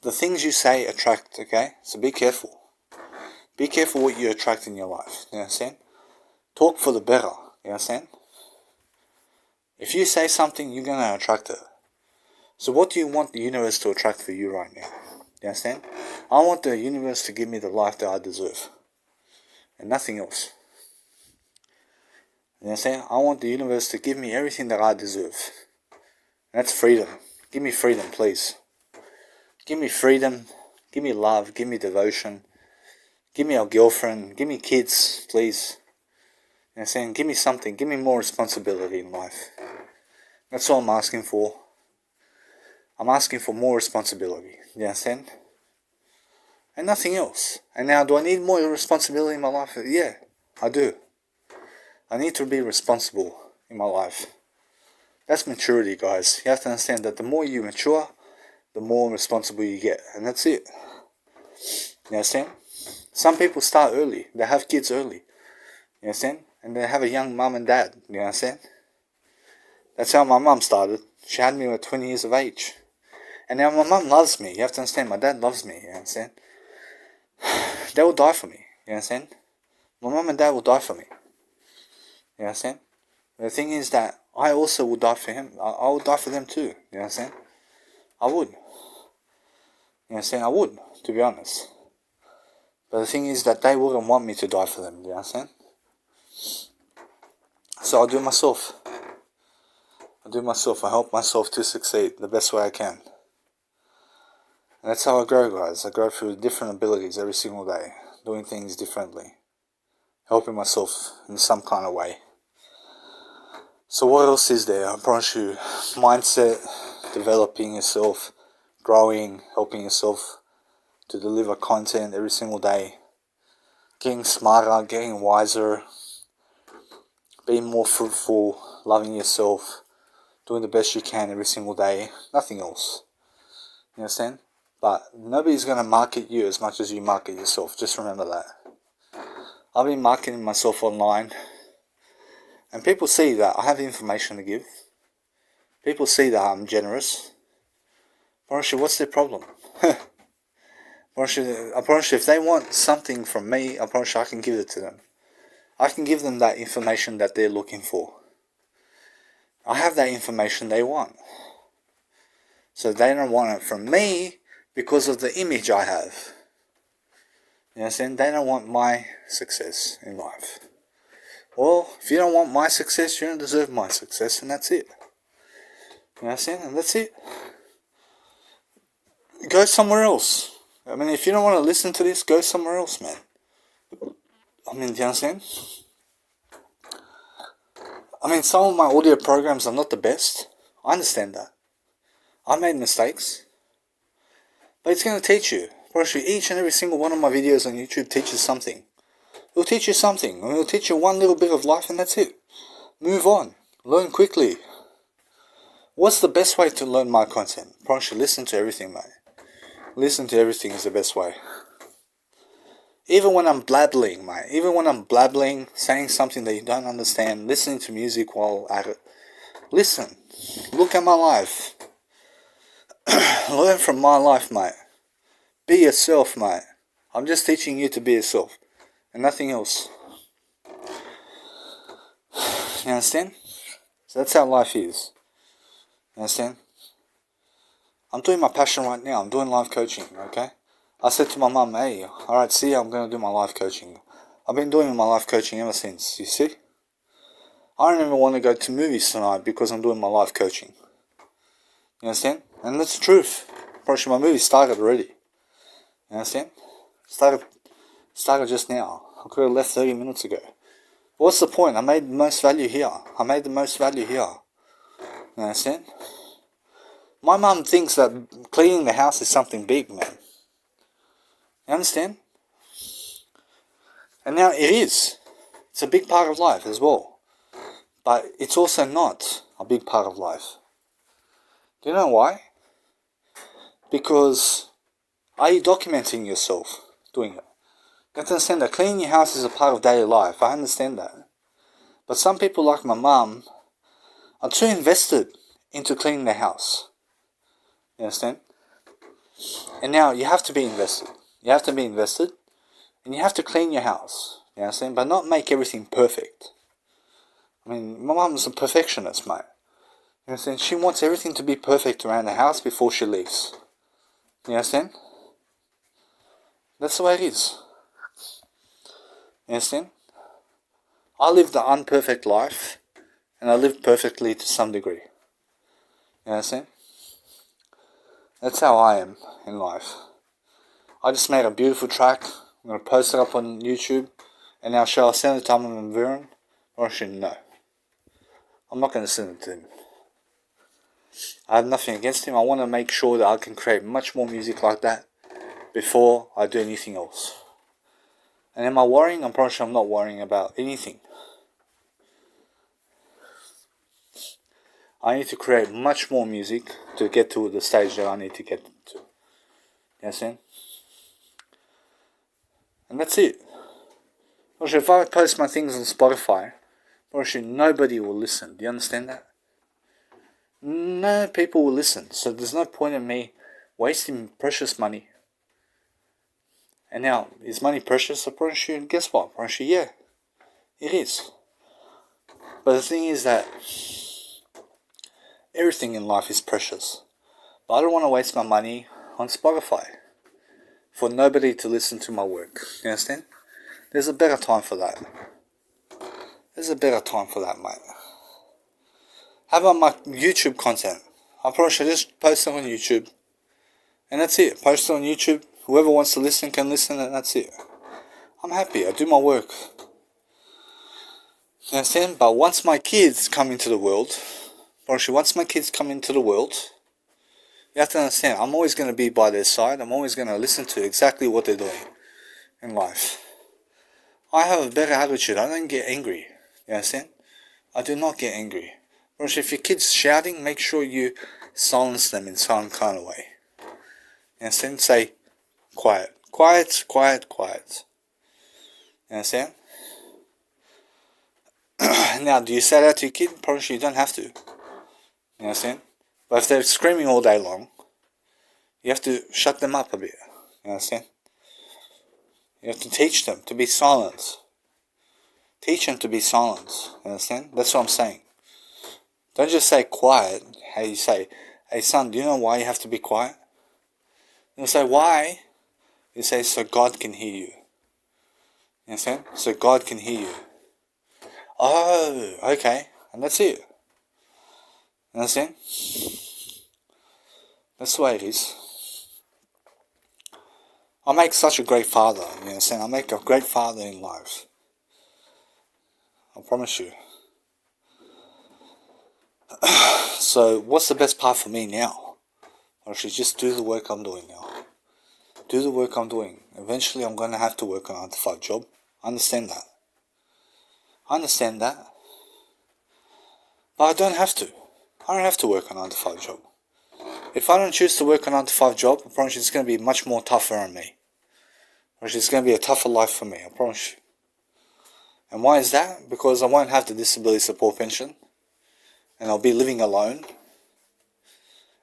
The things you say attract, okay? So be careful. Be careful what you attract in your life. You understand? Talk for the better. You understand? If you say something, you're going to attract it. So what do you want the universe to attract for you right now? You understand? I want the universe to give me the life that I deserve. And nothing else. You understand? I want the universe to give me everything that I deserve. And that's freedom. Give me freedom, please. Give me freedom. Give me love. Give me devotion. Give me a girlfriend. Give me kids, please. You understand? Give me something. Give me more responsibility in life. That's all I'm asking for. I'm asking for more responsibility. You understand? And nothing else. And now, do I need more responsibility in my life? Yeah, I do. I need to be responsible in my life. That's maturity, guys. You have to understand that the more you mature, the more responsible you get. And that's it. You understand? Some people start early. They have kids early. You understand? And they have a young mum and dad. You understand? That's how my mum started. She had me at 20 years of age. And now my mum loves me. You have to understand. My dad loves me. You understand? They will die for me. You understand? My mum and dad will die for me. You understand? The thing is that I also will die for him. I will die for them too. You understand? I would. You understand? I would, to be honest. But the thing is that they wouldn't want me to die for them. You understand? So I'll do it myself. I help myself to succeed the best way I can. And that's how I grow, guys. I grow through different abilities every single day. Doing things differently. Helping myself in some kind of way. So what else is there? I promise you, mindset, developing yourself, growing, helping yourself to deliver content every single day, getting smarter, getting wiser, being more fruitful, loving yourself, doing the best you can every single day, nothing else. You understand? But nobody's going to market you as much as you market yourself, just remember that. I've been marketing myself online. And people see that I have information to give. People see that I'm generous. I promise you, what's their problem? I promise you, if they want something from me, I promise you I can give it to them. I can give them that information that they're looking for. I have that information they want. So they don't want it from me because of the image I have. You understand? They don't want my success in life. Well, if you don't want my success, you don't deserve my success, and that's it. You understand? And that's it. Go somewhere else. I mean, if you don't want to listen to this, go somewhere else, man. I mean, do you understand? I mean, some of my audio programs are not the best. I understand that. I made mistakes. But it's going to teach you. Probably each and every single one of my videos on YouTube teaches something. It'll teach you something. It'll teach you one little bit of life and that's it. Move on. Learn quickly. What's the best way to learn my content? Probably listen to everything, mate. Listen to everything is the best way. Even when I'm blabbling, mate. Even when I'm blabbling, saying something that you don't understand, listening to music while at it. Listen. Look at my life. Learn from my life, mate. Be yourself, mate. I'm just teaching you to be yourself. And nothing else. You understand? So that's how life is. You understand? I'm doing my passion right now. I'm doing life coaching, okay? I said to my mum, hey, alright, see, I'm going to do my life coaching. I've been doing my life coaching ever since, you see? I don't even want to go to movies tonight because I'm doing my life coaching. You understand? And that's the truth. Probably my movie started already. You understand? Started just now. I could have left 30 minutes ago. What's the point? I made the most value here. You understand? My mum thinks that cleaning the house is something big, man. You understand? And now it is. It's a big part of life as well. But it's also not a big part of life. Do you know why? Because are you documenting yourself doing it? You have to understand that cleaning your house is a part of daily life. I understand that. But some people like my mum are too invested into cleaning their house. You understand? And now you have to be invested. You have to be invested. And you have to clean your house. You understand? But not make everything perfect. I mean, my mum's a perfectionist, mate. You understand? She wants everything to be perfect around the house before she leaves. You understand? That's the way it is. You understand? I lived the unperfect life, and I lived perfectly to some degree. You understand? That's how I am in life. I just made a beautiful track. I'm going to post it up on YouTube, and now shall I send it to Armin van Buuren? Or actually, no. I'm not going to send it to him. I have nothing against him. I want to make sure that I can create much more music like that before I do anything else. And am I worrying? I'm probably sure I'm not worrying about anything. I need to create much more music to get to the stage that I need to get to. You understand? And that's it. Also, if I post my things on Spotify, probably nobody will listen. Do you understand that? No people will listen. So there's no point in me wasting precious money. And now, is money precious? So probably, guess what? Probably, yeah, it is. But the thing is that everything in life is precious. But I don't want to waste my money on Spotify for nobody to listen to my work. You understand? There's a better time for that. There's a better time for that, mate. How about my YouTube content? I probably should just post it on YouTube. And that's it. Post it on YouTube. Whoever wants to listen can listen, and that's it. I'm happy. I do my work. You understand? But once my kids come into the world, you have to understand, I'm always going to be by their side. I'm always going to listen to exactly what they're doing in life. I have a better attitude. I don't get angry. You understand? I do not get angry. If your kid's shouting, make sure you silence them in some kind of way. You understand? Say, quiet. Quiet, quiet, quiet. You understand? Now, do you say that to your kid? Probably you don't have to. You understand? But if they're screaming all day long, you have to shut them up a bit. You understand? You have to teach them to be silent. Teach them to be silent. You understand? That's what I'm saying. Don't just say quiet. How you say, hey son, do you know why you have to be quiet? You say, why? You say, so God can hear you. You understand? So God can hear you. Oh, okay. And that's it. You understand? That's the way it is. I make such a great father. You understand? I make a great father in life. I promise you. So what's the best part for me now? I should just do the work I'm doing now. Do the work I'm doing. Eventually I'm going to have to work a 9 to 5 job. I understand that. But I don't have to. I don't have to work a 9 to 5 job. If I don't choose to work a 9 to 5 job, I promise you it's going to be much more tougher on me. It's going to be a tougher life for me, I promise you. And why is that? Because I won't have the disability support pension. And I'll be living alone.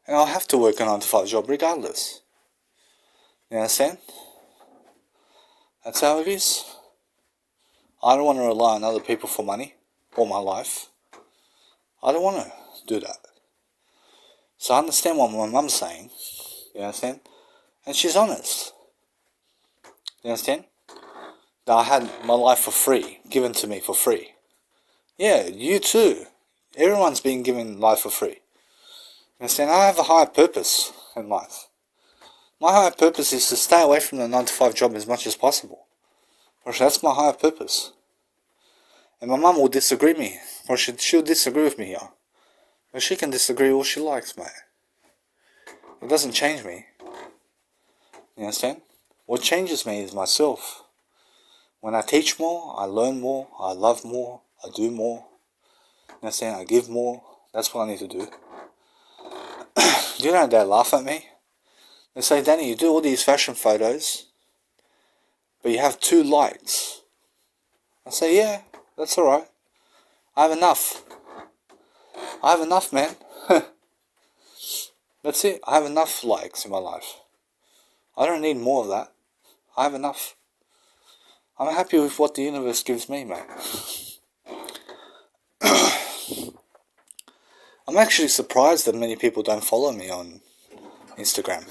And I'll have to work a 9 to 5 job regardless. You understand? That's how it is. I don't want to rely on other people for money all my life. I don't want to do that. So I understand what my mum's saying. You understand? And she's honest. You understand? That I had my life for free, given to me for free. Yeah, you too. Everyone's been given life for free. You understand? I have a higher purpose in life. My higher purpose is to stay away from the 9 to 5 job as much as possible. That's my higher purpose. And my mum will disagree with me. Or she'll disagree with me here. But she can disagree all she likes, mate. It doesn't change me. You understand? What changes me is myself. When I teach more, I learn more, I love more, I do more. You understand? I give more. That's what I need to do. Do you know they laugh at me? They say, Danny, you do all these fashion photos, but you have 2 likes. I say, yeah, that's alright. I have enough. I have enough, man. That's it. I have enough likes in my life. I don't need more of that. I have enough. I'm happy with what the universe gives me, mate. I'm actually surprised that many people don't follow me on Instagram.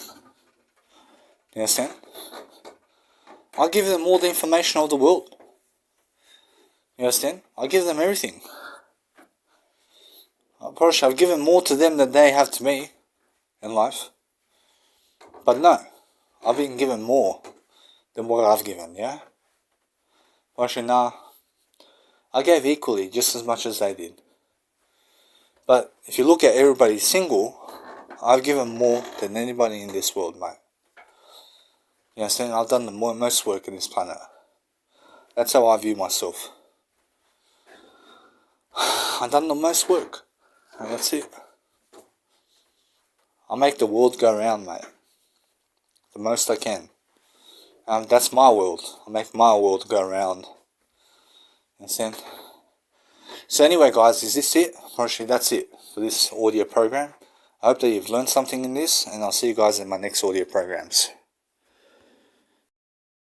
You understand? I give them all the information of the world. You understand? I give them everything. I've given more to them than they have to me in life. But no, I've been given more than what I've given, yeah? Actually, nah. I gave equally, just as much as they did. But if you look at everybody single, I've given more than anybody in this world, mate. You understand? I've done the most work in this planet. That's how I view myself. I've done the most work. And that's it. I make the world go round, mate. The most I can. That's my world. I make my world go round. Understand? So anyway, guys, is this it? Actually, that's it for this audio program. I hope that you've learned something in this, and I'll see you guys in my next audio programs.